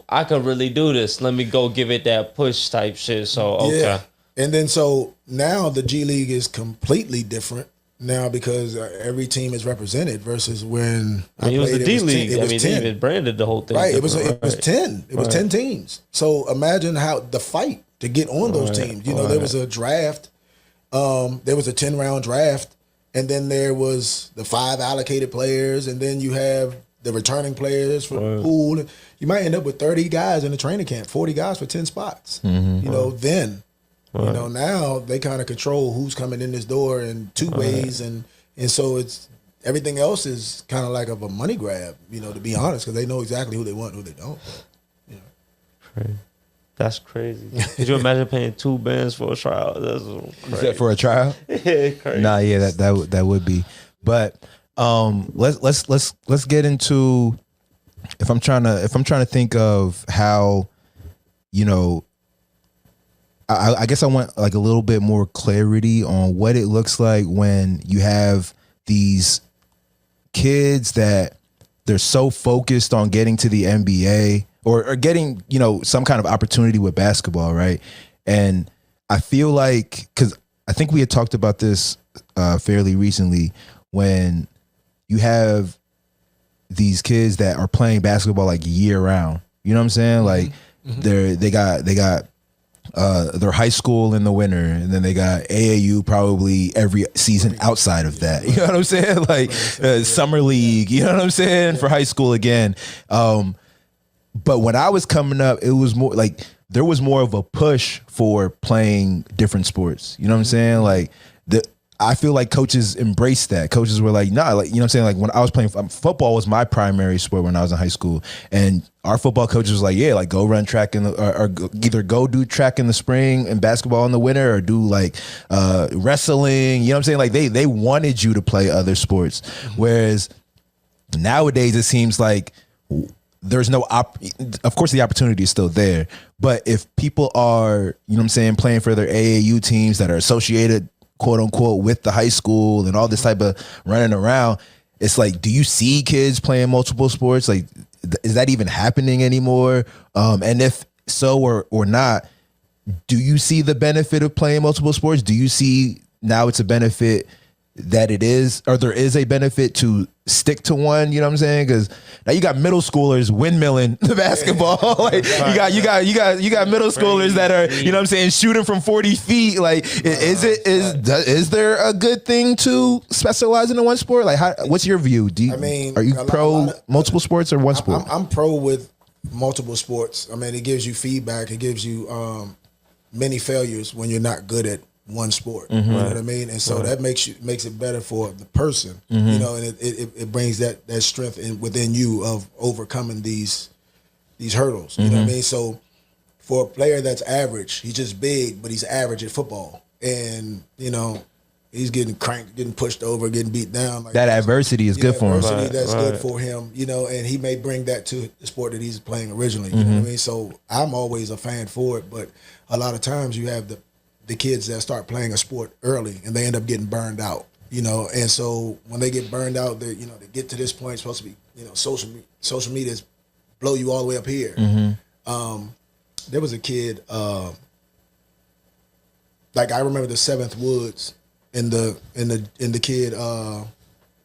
[SPEAKER 3] I could really do this. Let me go give it that push type shit. So okay,
[SPEAKER 4] and then so now the G League is completely different now because every team is represented versus when I
[SPEAKER 3] it was
[SPEAKER 4] played,
[SPEAKER 3] the D League.
[SPEAKER 4] It was 10.
[SPEAKER 3] They even branded the whole thing.
[SPEAKER 4] Right? It was 10. It was 10 teams. So imagine how the fight to get on those teams. You know, there was a draft. There was a 10-round draft, and then there was the 5 allocated players, and then you have the returning players for the pool. You might end up with 30 guys in the training camp, 40 guys for 10 spots. You know, then, you know, now they kind of control who's coming in this door in 2 ways, and so it's everything else is kind of like of a money grab, you know, to be honest, because they know exactly who they want and who they don't. You know.
[SPEAKER 3] That's crazy. Could you imagine paying $2 for a trial? That's crazy.
[SPEAKER 2] Is that for a trial?
[SPEAKER 3] Yeah, crazy.
[SPEAKER 2] Nah, yeah, that would be. But let's get into if I'm trying to think of how, you know, I guess I want like a little bit more clarity on what it looks like when you have these kids that they're so focused on getting to the NBA or getting, you know, some kind of opportunity with basketball, right? And I feel like, because I think we had talked about this fairly recently, when you have these kids that are playing basketball like year round, you know what I'm saying? Like they got their high school in the winter, and then they got AAU probably every season outside of that. You know what I'm saying? Like summer league, you know what I'm saying? For high school again. But when I was coming up, it was more like there was more of a push for playing different sports. You know what I'm saying? Like I feel like coaches embraced that. Coaches were like, nah, like, you know what I'm saying? Like when I was playing football was my primary sport when I was in high school. And our football coaches was like, yeah, like go run track or either go do track in the spring and basketball in the winter, or do like wrestling. You know what I'm saying? Like they wanted you to play other sports. Whereas nowadays it seems like there's no of course the opportunity is still there, but if people are, you know what I'm saying, playing for their AAU teams that are associated, quote unquote, with the high school and all this type of running around, it's like, do you see kids playing multiple sports? Like, is that even happening anymore? And if so or not, do you see the benefit of playing multiple sports? Do you see now it's a benefit that it is, or there is a benefit to stick to one? You know what I'm saying? Because now you got middle schoolers windmilling the basketball. Like you got middle schoolers that are, you know what I'm saying, shooting from 40 feet. Like, is there a good thing to specializing in one sport? Like, what's your view? Are you pro multiple sports or one sport?
[SPEAKER 4] I'm pro with multiple sports. I mean, it gives you feedback. It gives you many failures when you're not good at one sport. You know what I mean? And so that makes it better for the person, you know, and it brings that strength within you of overcoming these hurdles. You know what I mean? So for a player that's average, he's just big, but he's average at football. And, you know, he's getting cranked, getting pushed over, getting beat down. Like
[SPEAKER 2] that adversity is good for him.
[SPEAKER 4] That's good for him, you know, and he may bring that to the sport that he's playing originally. You know what I mean? So I'm always a fan for it, but a lot of times you have the kids that start playing a sport early and they end up getting burned out, you know. And so when they get burned out, they, you know, they get to this point, it's supposed to be, you know, social media blow you all the way up here. There was a kid, like I remember the Seventh Woods and the kid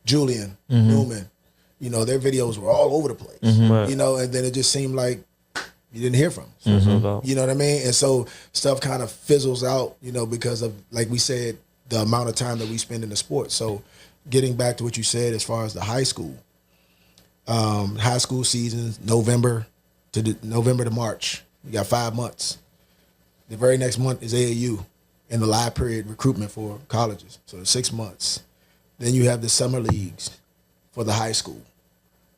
[SPEAKER 4] Julian Newman. You know, their videos were all over the place. You know, and then it just seemed like you didn't hear from them. You know what I mean? And so stuff kind of fizzles out, you know, because of, like we said, the amount of time that we spend in the sport. So getting back to what you said as far as the high school, High school seasons, November to March. You got 5 months. The very next month is AAU in the live period recruitment for colleges. So it's 6 months. Then you have the summer leagues for the high school.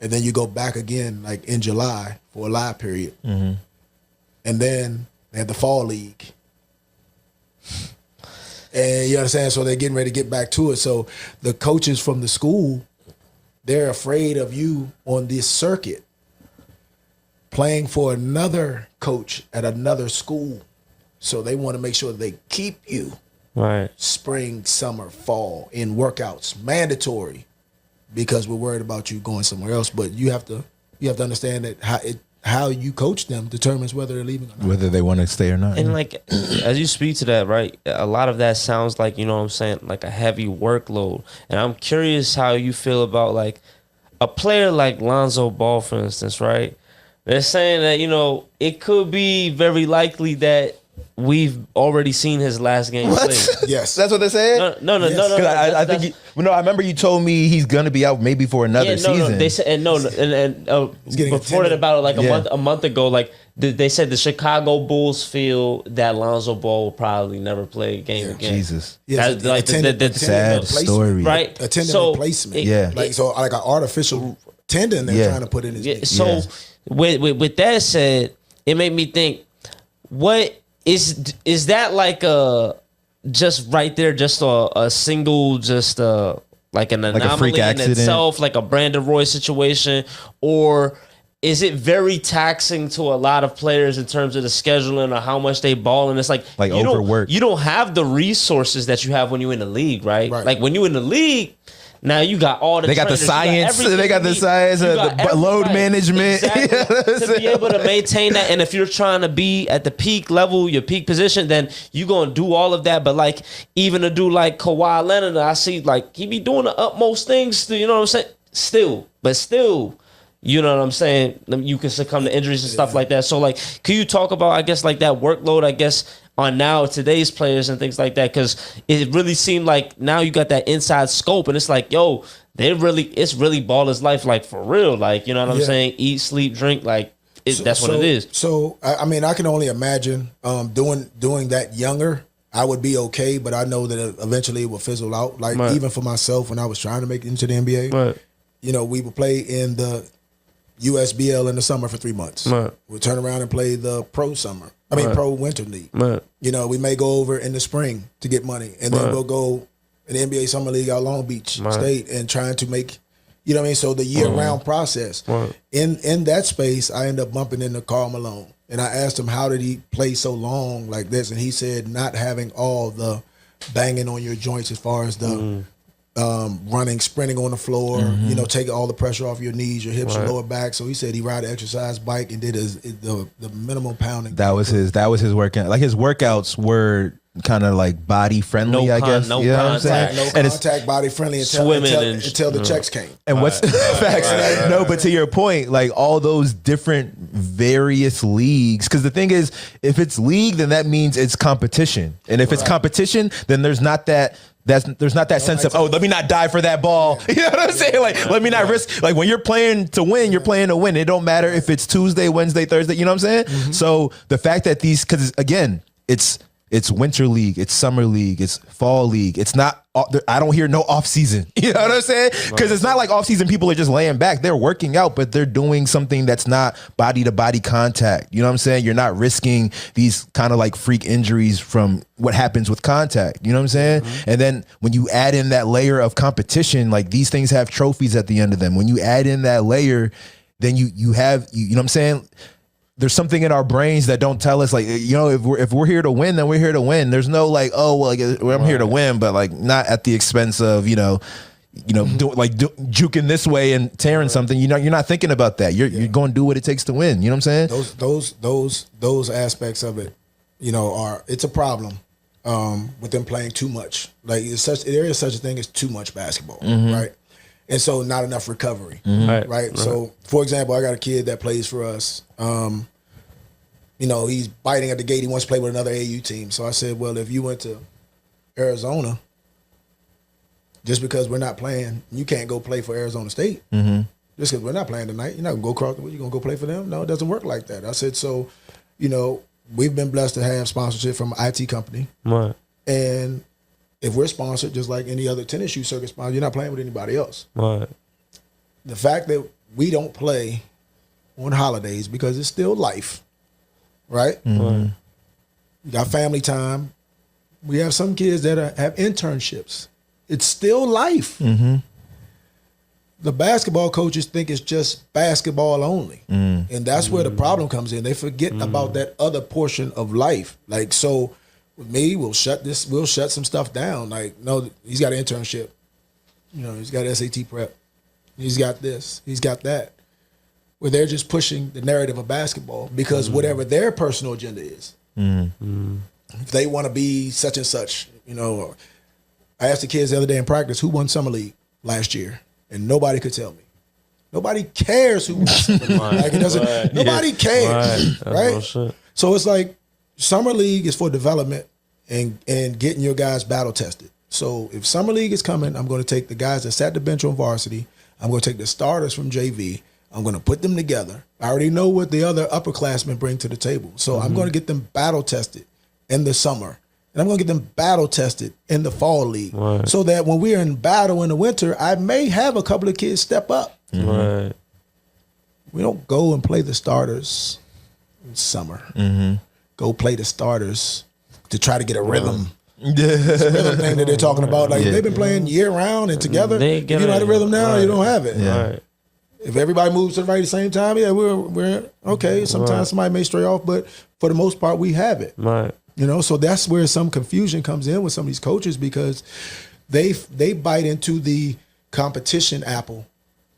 [SPEAKER 4] And then you go back again like in July for a live period. Mm-hmm. And then they have the fall league. And you understand? So they're getting ready to get back to it. So the coaches from the school, they're afraid of you on this circuit playing for another coach at another school. So they want to make sure they keep you spring, summer, fall in workouts, mandatory, because we're worried about you going somewhere else. But you have to understand that how you coach them determines whether they're leaving or not.
[SPEAKER 2] Whether they want to stay or not.
[SPEAKER 3] And like, as you speak to that, right, a lot of that sounds like, you know what I'm saying, like a heavy workload. And I'm curious how you feel about like a player like Lonzo Ball, for instance, right? They're saying that, you know, it could be very likely that we've already seen his last game played.
[SPEAKER 4] Yes.
[SPEAKER 2] That's what they're saying?
[SPEAKER 3] No.
[SPEAKER 2] I think I remember you told me he's going to be out maybe for another season.
[SPEAKER 3] No, they said, and reported about it like a month ago, like they said the Chicago Bulls feel that Lonzo Ball will probably never play a game again.
[SPEAKER 2] Jesus.
[SPEAKER 4] Yes,
[SPEAKER 3] that's like the
[SPEAKER 2] sad story.
[SPEAKER 4] Right? A tendon replacement. Like an artificial tendon they're trying to put in his knee.
[SPEAKER 3] So with that said, it made me think, what is that like a just right there, just a single, just like an anomaly
[SPEAKER 2] like a freak accident
[SPEAKER 3] in itself, like a Brandon Roy situation, or is it very taxing to a lot of players in terms of the scheduling or how much they ball? And it's like
[SPEAKER 2] overwork.
[SPEAKER 3] You don't have the resources that you have when you're in the league, right? Like when you're in the league, now you got all the.
[SPEAKER 2] They got the science. They got the science, the load management.
[SPEAKER 3] Exactly. To be able to maintain that, and if you're trying to be at the peak level, your peak position, then you gonna do all of that. But like even a dude like Kawhi Leonard, I see like he be doing the utmost things. You know what I'm saying? Still, you know what I'm saying? You can succumb to injuries and stuff like that. So like, can you talk about, I guess, like that workload, I guess, on now today's players and things like that? Because it really seemed like now you got that inside scope, and it's like, yo, it's really baller's life, like for real. Like, you know what I'm saying? Eat, sleep, drink, like that's what it is.
[SPEAKER 4] So I mean, I can only imagine doing that younger. I would be okay, but I know that eventually it will fizzle out. Like even for myself, when I was trying to make it into the NBA, you know, we would play in the USBL in the summer for 3 months. We'll turn around and play the pro winter league. You know, we may go over in the spring to get money, and then we'll go in the NBA Summer League out Long Beach State and trying to make, you know what I mean? So the year-round process. In that space, I end up bumping into Karl Malone. And I asked him, how did he play so long like this? And he said, not having all the banging on your joints as far as the running, sprinting on the floor, you know, taking all the pressure off your knees, your hips, your lower back. So he said he ride an exercise bike and did the minimum pounding.
[SPEAKER 2] That was his workout. Like his workouts were kind of like body friendly, I guess.
[SPEAKER 3] No
[SPEAKER 2] you know what I'm saying?
[SPEAKER 4] No contact, body friendly until the checks came.
[SPEAKER 2] And what's facts? No, but to your point, like all those different various leagues, because the thing is, if it's league, then that means it's competition, and if it's competition, then there's not that sense of, oh, let me not die for that ball. You know what I'm saying? Like, let me not risk. Like when you're playing to win, you're playing to win. It don't matter if it's Tuesday, Wednesday, Thursday. You know what I'm saying? So the fact that because again, it's winter league, it's summer league, it's fall league. It's not. I don't hear no off season. You know what I'm saying? Because it's not like off season people are just laying back. They're working out, but they're doing something that's not body to body contact. You know what I'm saying? You're not risking these kind of like freak injuries from what happens with contact. You know what I'm saying? And then when you add in that layer of competition, like these things have trophies at the end of them. When you add in that layer, then you have, you know what I'm saying? There's something in our brains that don't tell us, like, you know, if we're here to win, then we're here to win. There's no like, oh, well, like, I'm here to win, but like not at the expense of, juking this way and tearing something. You know, you're not thinking about that. You're going to do what it takes to win. You know what I'm saying?
[SPEAKER 4] Those aspects of it, you know, it's a problem with them playing too much. Like there is such a thing as too much basketball, right? And so not enough recovery, right? So, for example, I got a kid that plays for us. You know, he's biting at the gate. He wants to play with another AU team. So I said, well, if you went to Arizona, just because we're not playing, you can't go play for Arizona State. Just just because we're not playing tonight, you're not gonna go across the way. You're gonna go play for them. No, it doesn't work like that. I said, so, we've been blessed to have sponsorship from an IT company,
[SPEAKER 3] Right.
[SPEAKER 4] and if we're sponsored, just like any other tennis shoe circuit sponsor, you're not playing with anybody else.
[SPEAKER 3] Right.
[SPEAKER 4] The fact that we don't play on holidays because it's still life, right?
[SPEAKER 3] Right.
[SPEAKER 4] We got family time. We have some kids that have internships. It's still life.
[SPEAKER 2] Mm-hmm.
[SPEAKER 4] The basketball coaches think it's just basketball only. And that's where the problem comes in. They forget about that other portion of life. Like, so with me, we'll shut some stuff down. Like, no, he's got an internship. He's got SAT prep. He's got this. He's got that. Where they're just pushing the narrative of basketball because whatever their personal agenda is. If they want to be such and such, I asked the kids the other day in practice, who won Summer League last year? And nobody could tell me. Nobody cares who won Summer League. Like, it doesn't. Nobody cares, right? So it's like Summer League is for development and getting your guys battle tested. So if Summer League is coming, I'm going to take the guys that sat the bench on varsity. I'm going to take the starters from JV. I'm going to put them together. I already know what the other upperclassmen bring to the table. So I'm going to get them battle tested in the summer. And I'm going to get them battle tested in the fall league. Right. So that when we're in battle in the winter, I may have a couple of kids step up.
[SPEAKER 3] Right.
[SPEAKER 4] We don't go and play the starters in summer. Go play the starters to try to get a rhythm. It's a rhythm thing that they're talking about. Like, they've been playing year round and together. If you don't have the rhythm now, you don't have it.
[SPEAKER 3] Right.
[SPEAKER 4] If everybody moves to the right at the same time, we're okay. Sometimes somebody may stray off, but for the most part, we have it.
[SPEAKER 3] Right.
[SPEAKER 4] So that's where some confusion comes in with some of these coaches because they bite into the competition apple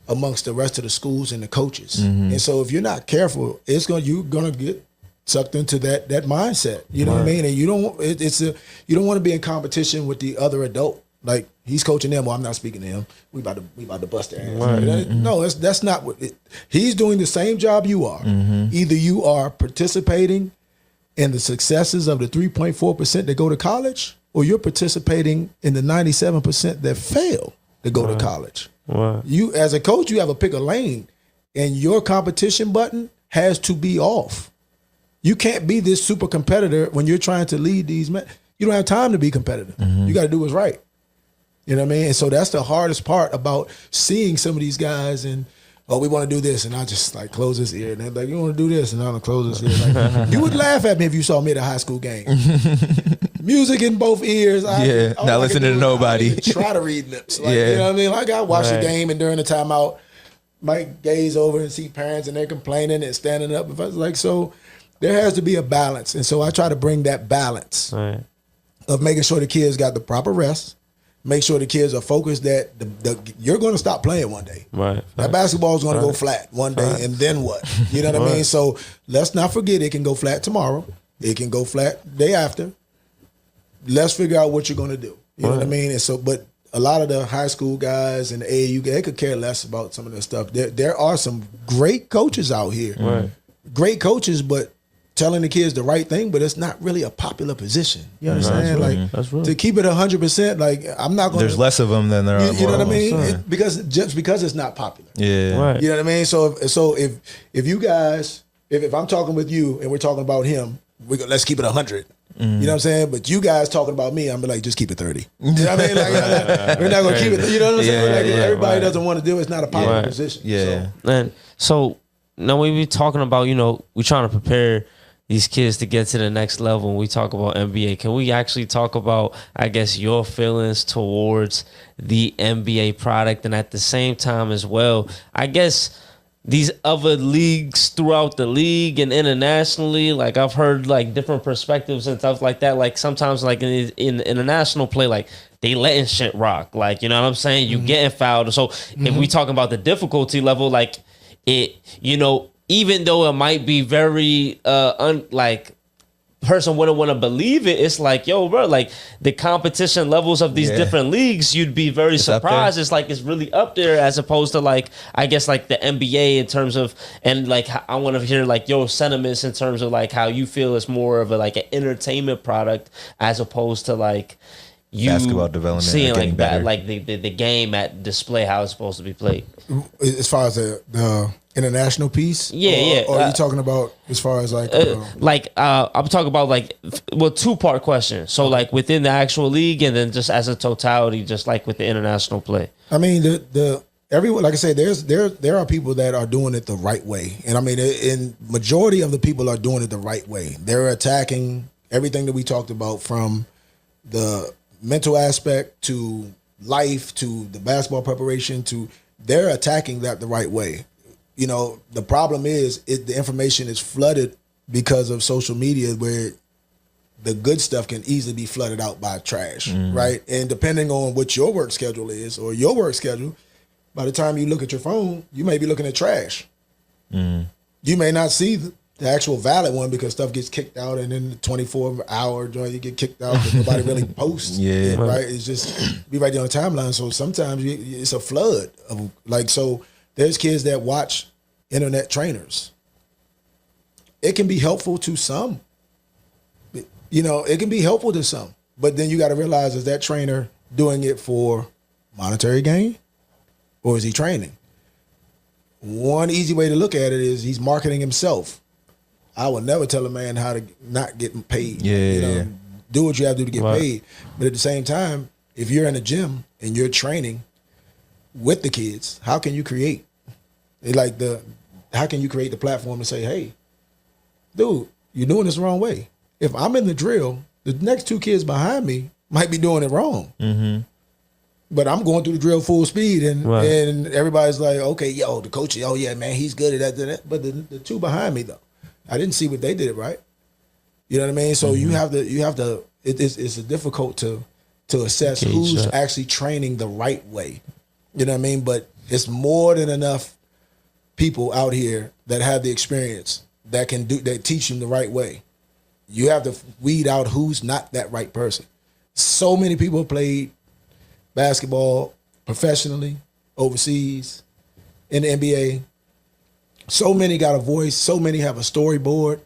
[SPEAKER 4] amongst the rest of the schools and the coaches. And so if you're not careful, you're gonna get sucked into that mindset. You know what I mean? And you don't want to be in competition with the other adult. Like, he's coaching them. Well, I'm not speaking to him. We about to bust their ass. Right. No, that's not what he's doing. The same job you are. Either you are participating in the successes of the 3.4% that go to college, or you're participating in the 97% that fail to go to college. You, as a coach, you have to pick a lane, and your competition button has to be off. You can't be this super competitor when you're trying to lead these men. You don't have time to be competitive. You got to do what's right. You know what I mean? And so that's the hardest part about seeing some of these guys and, we want to do this. And I just like close this ear. And they're like, you want to do this? And I'm going to close this ear. Like, you would laugh at me if you saw me at a high school game. Music in both ears.
[SPEAKER 2] Not listening to nobody.
[SPEAKER 4] Try to read lips. Like, you know what I mean? Like, I watch the game and during the timeout, might gaze over and see parents and they're complaining and standing up. If I was like, so there has to be a balance. And so I try to bring that balance of making sure the kids got the proper rest. Make sure the kids are focused that you're going to stop playing one day. Right. That basketball is going to go flat one day, and then what? You know what I mean? So let's not forget it can go flat tomorrow. It can go flat the day after. Let's figure out what you're going to do. You know what I mean? And so, but a lot of the high school guys and the AAU, they could care less about some of this stuff. There are some great coaches out here. Great coaches, but telling the kids the right thing, but it's not really a popular position. You understand? That's real. To keep it 100%, like, I'm not going to.
[SPEAKER 2] There's less of them than there are.
[SPEAKER 4] You know what I mean? Because it's not popular.
[SPEAKER 2] Yeah.
[SPEAKER 4] You know what I mean? So if you guys, if I'm talking with you and we're talking about him, let's keep it 100. You know what I'm saying? But you guys talking about me, I'm like, just keep it 30. You know what I mean? Like, we're not going to keep it. You know what I'm saying? Like, everybody doesn't want to do it. It's not a popular position.
[SPEAKER 3] Yeah. And so now we be talking about, we're trying to prepare these kids to get to the next level. When we talk about NBA, can we actually talk about, I guess, your feelings towards the NBA product, and at the same time as well, I guess these other leagues throughout the league and internationally, like I've heard like different perspectives and stuff like that. Like sometimes like in international play, like they letting shit rock. Like, you know what I'm saying? You getting fouled. So if we talking about the difficulty level, like it, even though it might be very person wouldn't want to believe it, it's like, yo, bro, like the competition levels of these different leagues, you'd be very surprised. It's like it's really up there as opposed to like, I guess like the NBA in terms of, and like I want to hear like your sentiments in terms of like how you feel it's more of a like an entertainment product as opposed to like,
[SPEAKER 2] basketball development,
[SPEAKER 3] seeing
[SPEAKER 2] getting
[SPEAKER 3] like
[SPEAKER 2] better.
[SPEAKER 3] that, like the game at display how it's supposed to be played.
[SPEAKER 4] As far as the international piece, Or are you talking about as far as like
[SPEAKER 3] I'm talking about like two-part question. So like within the actual league, and then just as a totality, just like with the international play.
[SPEAKER 4] I mean, everyone, like I said, there are people that are doing it the right way, and I mean, in majority of the people are doing it the right way. They're attacking everything that we talked about, from the mental aspect to life to the basketball preparation to they're attacking that the right way. You know, the problem is the information is flooded because of social media, where the good stuff can easily be flooded out by trash, right? And depending on what your work schedule is or your work schedule, by the time you look at your phone, you may be looking at trash. You may not see the actual valid one because stuff gets kicked out, and then the 24-hour joint you get kicked out because nobody really posts it, right? It's just be right there on the timeline. So sometimes it's a flood of like, so there's kids that watch internet trainers. It can be helpful to some. You know, it can be helpful to some, but then you got to realize, is that trainer doing it for monetary gain, or is he training? One easy way to look at it is he's marketing himself. I would never tell a man how to not get paid. Do what you have to do to get paid. But at the same time, if you're in a gym and you're training with the kids, how can you create? How can you create the platform to say, hey, dude, you're doing this the wrong way. If I'm in the drill, the next two kids behind me might be doing it wrong. But I'm going through the drill full speed, and everybody's like, okay, yo, the coach, oh yeah, man, he's good at that. But the two behind me, though, I didn't see what they did it right. You know what I mean? So you have to. It's difficult to assess who's actually training the right way. You know what I mean? But it's more than enough people out here that have the experience that teach them the right way. You have to weed out who's not that right person. So many people have played basketball professionally, overseas, in the NBA. So many got a voice, so many have a storyboard,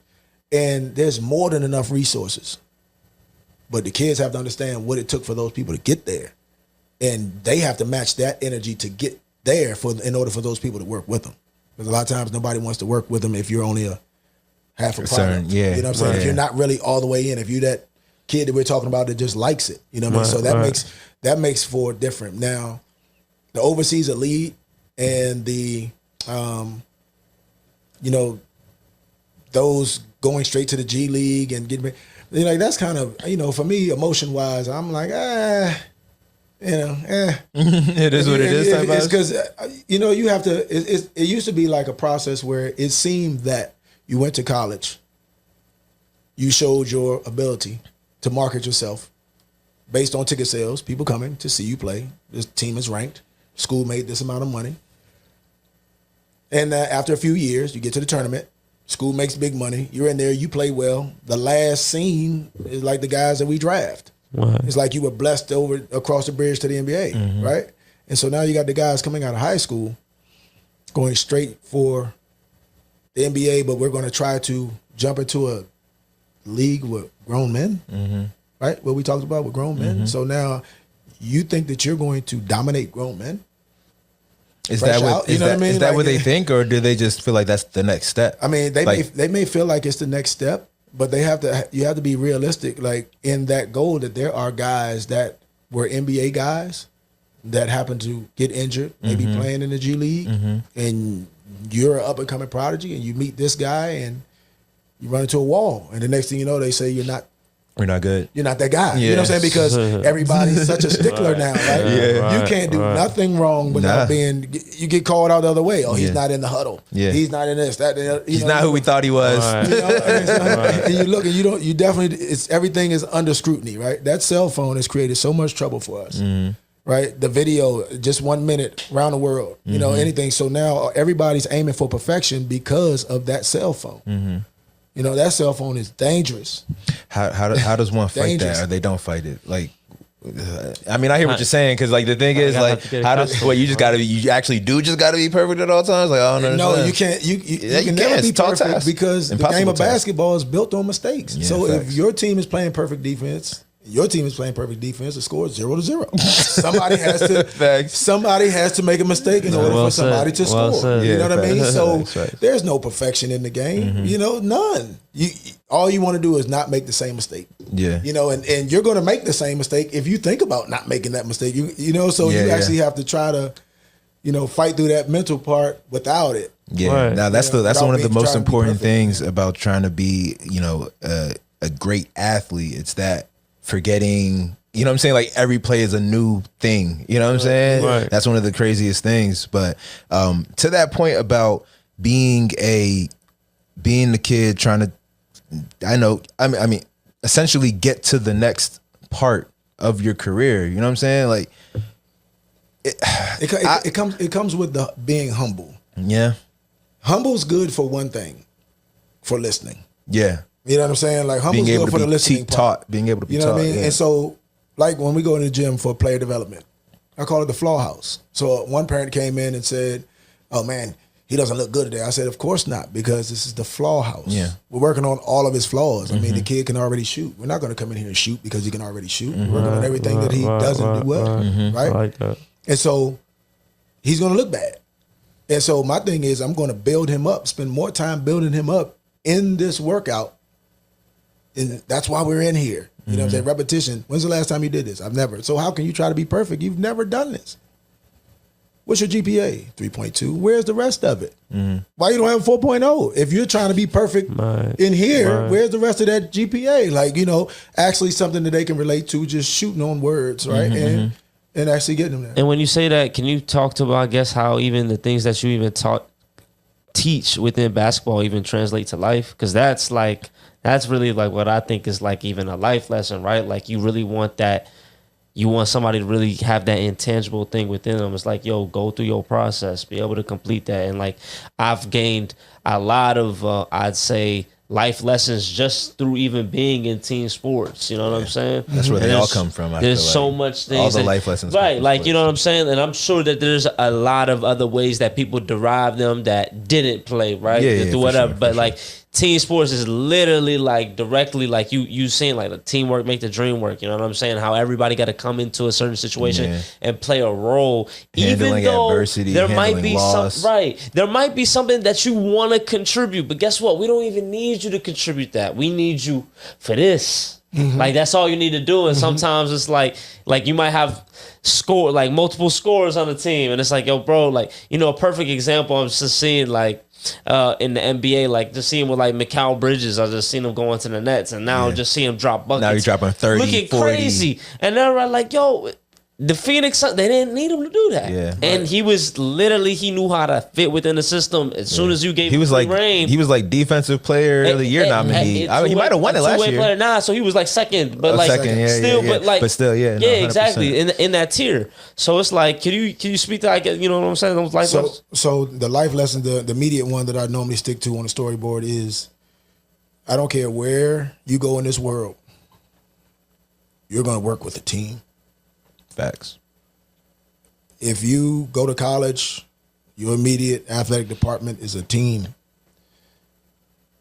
[SPEAKER 4] and there's more than enough resources. But the kids have to understand what it took for those people to get there. And they have to match that energy to get there in order for those people to work with them. Because a lot of times nobody wants to work with them if you're only a half a product. You know what I'm saying? If you're not really all the way in, if you're that kid that we're talking about that just likes it, you know what I mean? So that makes for different. Now, the overseas elite and the those going straight to the G League and getting, that's kind of, for me, emotion wise, I'm like,
[SPEAKER 2] it is what it is.
[SPEAKER 4] It's because you have to. It used to be like a process where it seemed that you went to college, you showed your ability to market yourself based on ticket sales, people coming to see you play. This team is ranked. School made this amount of money, and after a few years, you get to the tournament. School makes big money. You're in there. You play well. The last scene is like the guys that we draft.
[SPEAKER 3] Right.
[SPEAKER 4] It's like you were blessed across the bridge to the NBA, right? And so now you got the guys coming out of high school going straight for the NBA, but we're going to try to jump into a league with grown men, right? What we talked about with grown men. So now you think that you're going to dominate grown men?
[SPEAKER 2] Is that what they think, or do they just feel like that's the next step?
[SPEAKER 4] I mean, they may feel like it's the next step, but you have to be realistic, like in that goal, that there are guys that were NBA guys that happen to get injured, maybe playing in the G League, and you're an up and coming prodigy, and you meet this guy and you run into a wall, and the next thing you know, they say you're not good. You're not that guy. You know what I'm saying? Because everybody's such a stickler now, right? You can't do nothing wrong without you get called out the other way. Oh, he's not in the huddle. He's not in this, that,
[SPEAKER 2] he's not who we thought he was.
[SPEAKER 4] And you look and you definitely, everything is under scrutiny, right? That cell phone has created so much trouble for us. Right? The video, just 1 minute around the world, anything. So now everybody's aiming for perfection because of that cell phone. That cell phone is dangerous.
[SPEAKER 2] How does one fight that, or they don't fight it? Like, I mean, I hear what you're saying, because like the thing is, like, how does you actually just gotta be perfect at all times? Like, I don't know.
[SPEAKER 4] No, you can't. You can never be perfect because the game of basketball is built on mistakes. So if your team is playing perfect defense, Your team is playing perfect defense. The score is 0-0. Somebody has to make a mistake in order for somebody to score. You know what I mean? So there's no perfection in the game. You know, none. All you want to do is not make the same mistake.
[SPEAKER 2] Yeah.
[SPEAKER 4] You know, and you're going to make the same mistake if you think about not making that mistake. You know, so you actually have to try to, you know, fight through that mental part without it.
[SPEAKER 2] Yeah. Right. Now that's one of the most important things about trying to be, you know, a great athlete. It's that forgetting, you know what I'm saying? Like every play is a new thing. You know what I'm saying?
[SPEAKER 3] Right.
[SPEAKER 2] That's one of the craziest things. But to that point about being the kid trying to, I mean, essentially get to the next part of your career. You know what I'm saying? Like
[SPEAKER 4] it comes with the being humble.
[SPEAKER 2] Yeah.
[SPEAKER 4] Humble's good for one thing, for listening.
[SPEAKER 2] Yeah.
[SPEAKER 4] You know what I'm saying? Like humble's good for the listening part.
[SPEAKER 2] Being able to be taught.
[SPEAKER 4] You know what I mean?
[SPEAKER 2] Yeah.
[SPEAKER 4] And so, like when we go in the gym for player development, I call it the flaw house. So one parent came in and said, "Oh man, he doesn't look good today." I said, "Of course not, because this is the flaw house.
[SPEAKER 2] Yeah.
[SPEAKER 4] We're working on all of his flaws. I mean, the kid can already shoot. We're not going to come in here and shoot because he can already shoot. We're working on everything that he doesn't do well, right?
[SPEAKER 3] I like that.
[SPEAKER 4] And so he's going to look bad. And so my thing is, I'm going to build him up, spend more time building him up in this workout. And that's why we're in here. You know what I'm saying? Repetition. When's the last time you did this? I've never. So how can you try to be perfect? You've never done this. What's your GPA? 3.2. Where's the rest of it? Why you don't have a 4.0? If you're trying to be perfect in here, where's the rest of that GPA? Like, you know, actually something that they can relate to, just shooting on words, right? And actually getting them there.
[SPEAKER 3] And when you say that, can you talk to about, I guess, how even the things that you even teach within basketball even translate to life? Because that's really like what I think is like even a life lesson, right? Like you really want that. You want somebody to really have that intangible thing within them. It's like, yo, go through your process, be able to complete that. And like, I've gained a lot of, I'd say, life lessons just through even being in team sports. You know what I'm saying?
[SPEAKER 2] That's where they all come from.
[SPEAKER 3] There's so much things.
[SPEAKER 2] All the life lessons.
[SPEAKER 3] Right. Like, you know what I'm saying? And I'm sure that there's a lot of other ways that people derive them that didn't play, right?
[SPEAKER 2] Yeah,
[SPEAKER 3] do whatever.
[SPEAKER 2] Sure,
[SPEAKER 3] but like, team sports is literally like directly like you saying like the teamwork make the dream work. You know what I'm saying? How everybody got to come into a certain situation and play a role,
[SPEAKER 2] handling
[SPEAKER 3] even though
[SPEAKER 2] adversity,
[SPEAKER 3] there might be
[SPEAKER 2] loss.
[SPEAKER 3] there might be something that you want to contribute, but guess what? We don't even need you to contribute that. We need you for this. Like that's all you need to do. And sometimes it's like you might have multiple scores on the team, and it's like, yo, bro, like, you know, a perfect example I'm just seeing like in the NBA, like just seeing with like Mikal Bridges, I just seen him going to the Nets, and now just seeing him drop buckets.
[SPEAKER 2] Now he's dropping 30,
[SPEAKER 3] looking
[SPEAKER 2] 40.
[SPEAKER 3] crazy, and they're like, yo, the Phoenix, they didn't need him to do that.
[SPEAKER 2] Yeah.
[SPEAKER 3] And he was literally, he knew how to fit within the system as soon as you gave him free reign.
[SPEAKER 2] He was like defensive player of the year nominee. I mean, he might have won it last year.
[SPEAKER 3] Player. Nah, so he was like second, but like still, but still,
[SPEAKER 2] yeah,
[SPEAKER 3] exactly in that tier. So it's like, can you speak to, I guess, you know what I'm saying? Those life lessons?
[SPEAKER 4] So the life lesson, the immediate one that I normally stick to on the storyboard is, I don't care where you go in this world, you're going to work with a team.
[SPEAKER 2] Facts.
[SPEAKER 4] If you go to college, your immediate athletic department is a team.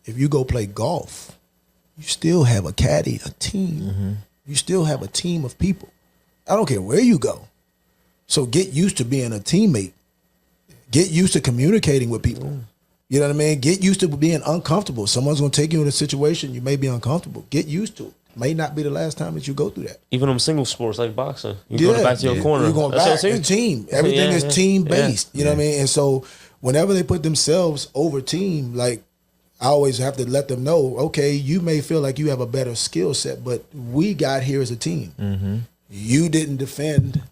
[SPEAKER 4] If you go play golf, you still have a caddy, a team. You still have a team of people. I don't care where you go. So get used to being a teammate. Get used to communicating with people. You know what I mean? Get used to being uncomfortable. Someone's going to take you in a situation you may be uncomfortable. Get used to it. May not be the last time that you go through that.
[SPEAKER 3] Even on single sports like boxing, you're going back to your corner.
[SPEAKER 4] You're going back to team. Everything is team based. You know what I mean? And so whenever they put themselves over team, like I always have to let them know, okay, you may feel like you have a better skill set, but we got here as a team. You didn't defend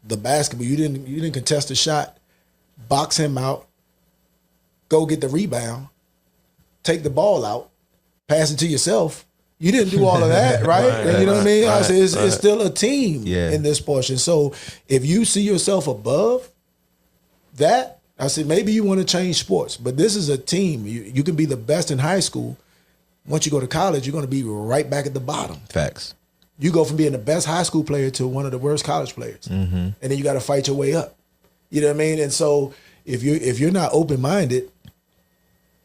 [SPEAKER 4] the basketball. You didn't contest the shot, box him out, go get the rebound, take the ball out, pass it to yourself. You didn't do all of that, right? And you know what I mean? I say it's still a team in this portion. So if you see yourself above that, I said maybe you want to change sports, but this is a team. You can be the best in high school. Once you go to college, you're going to be right back at the bottom.
[SPEAKER 2] Facts.
[SPEAKER 4] You go from being the best high school player to one of the worst college players, and then you got to fight your way up. You know what I mean? And so if you're not open minded,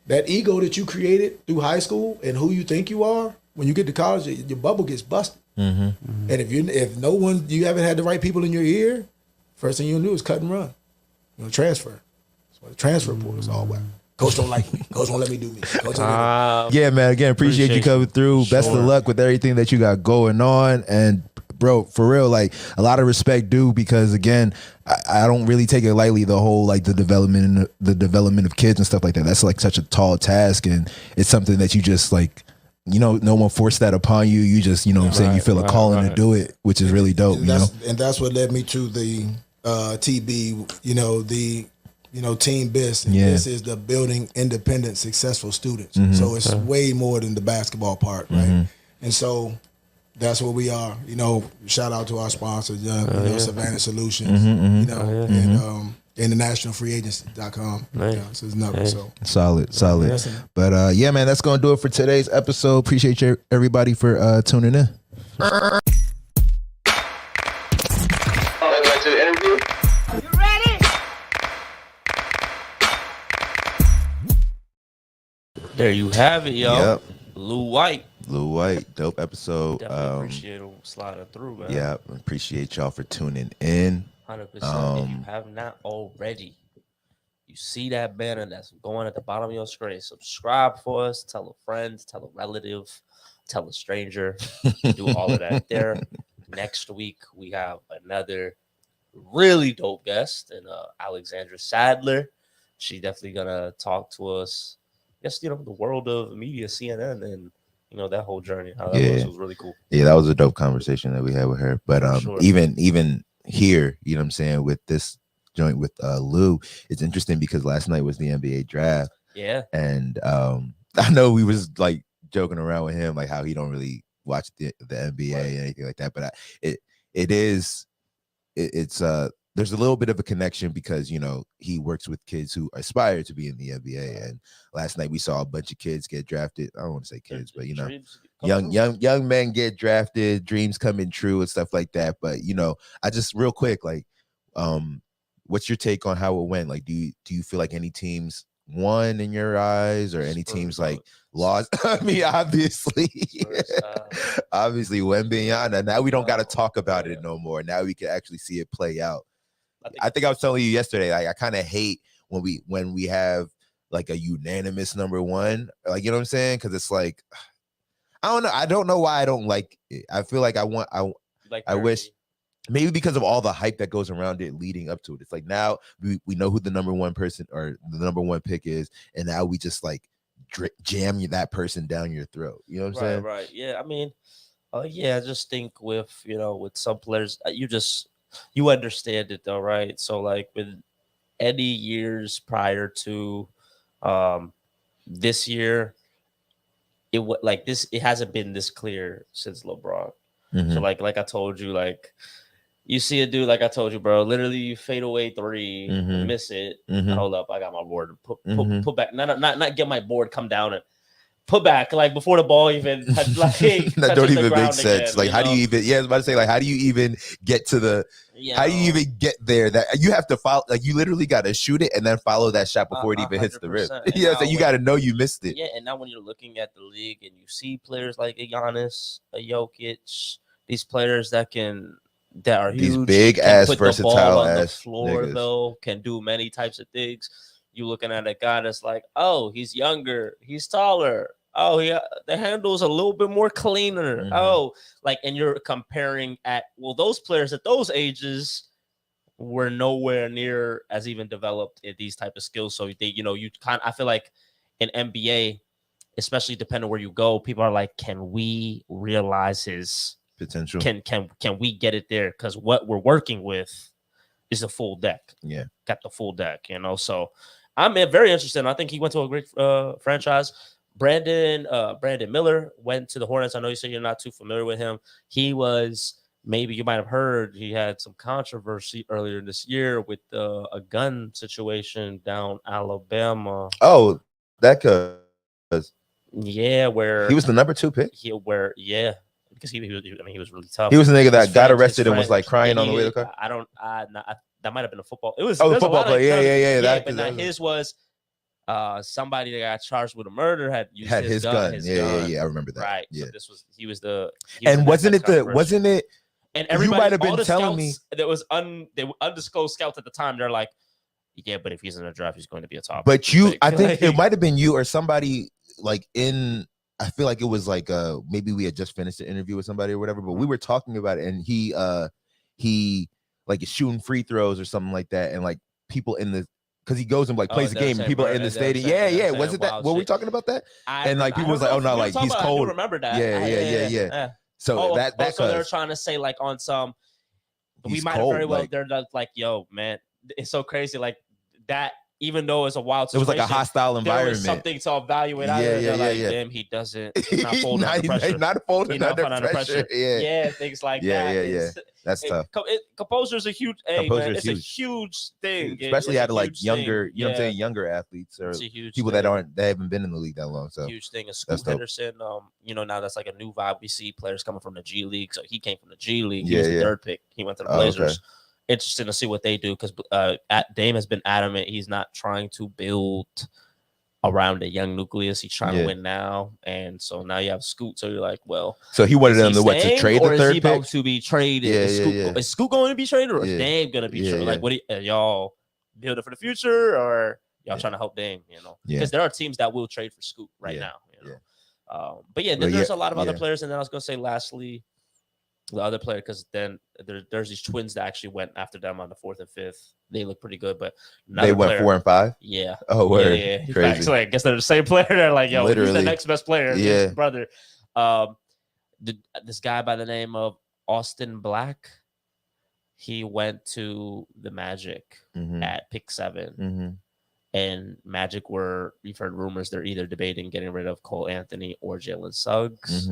[SPEAKER 4] that ego that you created through high school and who you think you are, when you get to college, your bubble gets busted. And if you haven't had the right people in your ear, first thing you'll do is cut and run. Transfer. That's what the transfer portal is all about. Coach don't like me. Coach won't let me do me. Coach
[SPEAKER 2] yeah, man. Again, appreciate you coming through. Best of luck with everything that you got going on. And bro, for real, like a lot of respect due, because again, I don't really take it lightly, the whole like the development of kids and stuff like that. That's like such a tall task, and it's something that you just like, no one forced that upon you. You just, what I'm saying, you feel a calling to do it, which is really dope.
[SPEAKER 4] And that's what led me to the TB, the Team BIS. And this is the building independent, successful students. So it's way more than the basketball part, right? And so that's what we are. Shout out to our sponsors, Savannah Solutions, and internationalfreeagency.com. So it's nothing. So
[SPEAKER 2] solid. But yeah, man, that's gonna do it for today's episode. Appreciate you everybody for tuning in.
[SPEAKER 1] Back to the interview. You ready?
[SPEAKER 3] There you have it, yo.
[SPEAKER 2] Yep.
[SPEAKER 3] Lou White,
[SPEAKER 2] dope episode.
[SPEAKER 3] Definitely appreciate him sliding through, man.
[SPEAKER 2] Yeah, appreciate y'all for tuning in.
[SPEAKER 3] 100%. If you have not already, you see that banner that's going at the bottom of your screen. Subscribe for us. Tell a friend. Tell a relative. Tell a stranger. Do all of that there. Next week we have another really dope guest, and Alexandra Sadler. She's definitely gonna talk to us. I guess the world of media, CNN, and that whole journey. How that was really cool.
[SPEAKER 2] Yeah, that was a dope conversation that we had with her. But even here, what I'm saying, with this joint with Lou, it's interesting because last night was the NBA draft.
[SPEAKER 3] Yeah. And
[SPEAKER 2] I know we was like joking around with him, like how he don't really watch the NBA and anything like that. But it's there's a little bit of a connection because he works with kids who aspire to be in the NBA. And last night we saw a bunch of kids get drafted. I don't want to say kids, but young men get drafted, dreams coming true and stuff like that. But I just real quick, like, what's your take on how it went? Like, do you feel like any teams won in your eyes, or any teams like lost? I mean, obviously Wembanyama. Now we don't got to talk about it no more. Now we can actually see it play out. I think I was telling you yesterday, like, I kind of hate when we have like a unanimous number one, like, you know what I'm saying? Because it's like, I don't know. I don't know why I don't like it. I feel like I wish, maybe because of all the hype that goes around it leading up to it. It's like now we know who the number one person or the number one pick is, and now we just like jam that person down your throat. You know what I'm saying?
[SPEAKER 3] Right. Yeah. I mean, I just think with some players, you understand it though, right? So like with any years prior to this year, it hasn't been this clear since LeBron. So like I told you, like, you see a dude, like I told you, bro, literally you fade away three, miss it. Hold up, I got my board. Put back. Not get my board, come down and put back, like before the ball even had, like,
[SPEAKER 2] that don't even make sense.
[SPEAKER 3] Again,
[SPEAKER 2] like, how do you even? Yeah, I was about to say, like, how do you even get to the? How do you even get there? That you have to follow. Like, you literally got to shoot it and then follow that shot before it even hits the rim. Yeah, so you got to know you missed it.
[SPEAKER 3] Yeah, and now when you're looking at the league and you see players like a Giannis, a Jokic, these players that are huge,
[SPEAKER 2] these big ass versatile
[SPEAKER 3] on the
[SPEAKER 2] ass
[SPEAKER 3] floor,
[SPEAKER 2] niggas.
[SPEAKER 3] though, can do many types of things. You looking at a guy that's like, oh, he's younger, he's taller. Oh, yeah, the handle's a little bit more cleaner. Oh, like, and you're comparing those players at those ages were nowhere near as even developed in these type of skills. So I feel like in NBA, especially depending on where you go, people are like, can we realize his
[SPEAKER 2] potential?
[SPEAKER 3] Can we get it there? Because what we're working with is a full deck.
[SPEAKER 2] Yeah,
[SPEAKER 3] got the full deck. So I'm very interested. I think he went to a great franchise. Brandon Miller went to the Hornets. I know you said you're not too familiar with him. He was, maybe you might have heard, he had some controversy earlier this year with a gun situation down Alabama.
[SPEAKER 2] Oh, that cause
[SPEAKER 3] where
[SPEAKER 2] he was the number 2 pick.
[SPEAKER 3] Because he was really tough.
[SPEAKER 2] He was the nigga that got arrested and was like crying on the way to the car.
[SPEAKER 3] That might have been a football. It was
[SPEAKER 2] the football player. Yeah.
[SPEAKER 3] But now his was, somebody that got charged with a murder had used
[SPEAKER 2] his gun. Yeah. I remember that.
[SPEAKER 3] Right.
[SPEAKER 2] Yeah.
[SPEAKER 3] So he was the
[SPEAKER 2] and wasn't it?
[SPEAKER 3] And everybody,
[SPEAKER 2] might have
[SPEAKER 3] all
[SPEAKER 2] been
[SPEAKER 3] the
[SPEAKER 2] telling
[SPEAKER 3] scouts that was they were undisclosed scouts at the time. They're like, yeah, but if he's in a draft, he's going to be a top.
[SPEAKER 2] But I think it might have been you or somebody like in. I feel like it was like maybe we had just finished the interview with somebody or whatever, but we were talking about it, and he like is shooting free throws or something like that, and like people in the. Because he goes and like plays the game, and people in the stadium. Yeah. Was it that? Were we talking about that? And like people was like, "Oh no, like he's cold."
[SPEAKER 3] I do remember that.
[SPEAKER 2] Yeah. So
[SPEAKER 3] so they're trying to say like on some. We might have very well. They're like, "Yo, man, it's so crazy." Like that, even though it's a wild situation,
[SPEAKER 2] it was like a hostile environment.
[SPEAKER 3] There was something to evaluate. Damn, he doesn't. He's not folding under pressure.
[SPEAKER 2] He's not folding under pressure. Yeah,
[SPEAKER 3] things like that.
[SPEAKER 2] Yeah. That's tough.
[SPEAKER 3] Composure is a huge. It's a huge thing,
[SPEAKER 2] especially out of like younger. You know what I'm saying? Younger athletes or people that haven't been in the league that long. So
[SPEAKER 3] huge thing. And Scoot Henderson, now that's like a new vibe. We see players coming from the G League. So he came from the G League. He was the third pick. He went to the Blazers. Okay. Interesting to see what they do because Dame has been adamant he's not trying to build around a young nucleus. He's trying to win now, and so now you have Scoot. So you're like, well,
[SPEAKER 2] so he wanted them to trade the third pick, or is he about
[SPEAKER 3] to be traded? Is Scoot going to be traded, or is Dame going to be traded? Like, what y'all building for the future, or y'all trying to help Dame? Because there are teams that will trade for Scoot right now. But there's a lot of other players, and then I was going to say lastly. The other player, because then there's these twins that actually went after them on the 4th and 5th. They look pretty good, but
[SPEAKER 2] they went 4 and 5.
[SPEAKER 3] Yeah.
[SPEAKER 2] Oh, word.
[SPEAKER 3] Yeah.
[SPEAKER 2] Crazy.
[SPEAKER 3] So I guess they're the same player. They're like, yo, who's the next best player?
[SPEAKER 2] Yeah,
[SPEAKER 3] his brother. This guy by the name of Austin Black. He went to the Magic at pick 7, and Magic we've heard rumors they're either debating getting rid of Cole Anthony or Jalen Suggs.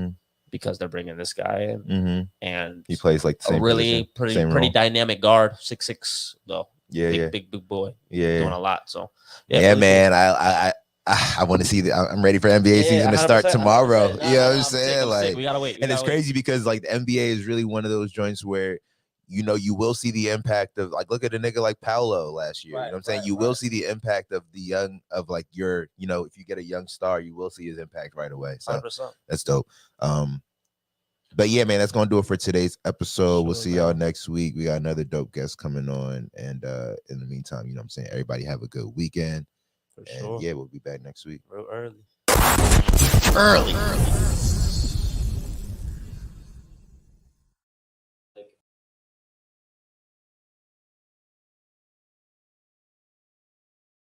[SPEAKER 3] Because they're bringing this guy in, and
[SPEAKER 2] he plays like the same
[SPEAKER 3] really
[SPEAKER 2] position,
[SPEAKER 3] pretty dynamic guard, 6'6" though.
[SPEAKER 2] Big
[SPEAKER 3] boy.
[SPEAKER 2] Doing
[SPEAKER 3] a lot. So
[SPEAKER 2] man, I want to see that. I'm ready for NBA season to start tomorrow. You know what I'm saying? Like
[SPEAKER 3] we gotta wait.
[SPEAKER 2] And it's crazy because like the NBA is really one of those joints where you will see the impact of like look at a nigga like Paolo last year. You know what I'm saying? You will see the impact of the young of like your if you get a young star, you will see his impact right away. So
[SPEAKER 3] 100%.
[SPEAKER 2] That's dope. But yeah, man, that's gonna do it for today's episode. We'll see y'all next week. We got another dope guest coming on, and in the meantime, you know what I'm saying, everybody have a good weekend.
[SPEAKER 3] For sure.
[SPEAKER 2] Yeah, we'll be back next week.
[SPEAKER 3] Real early.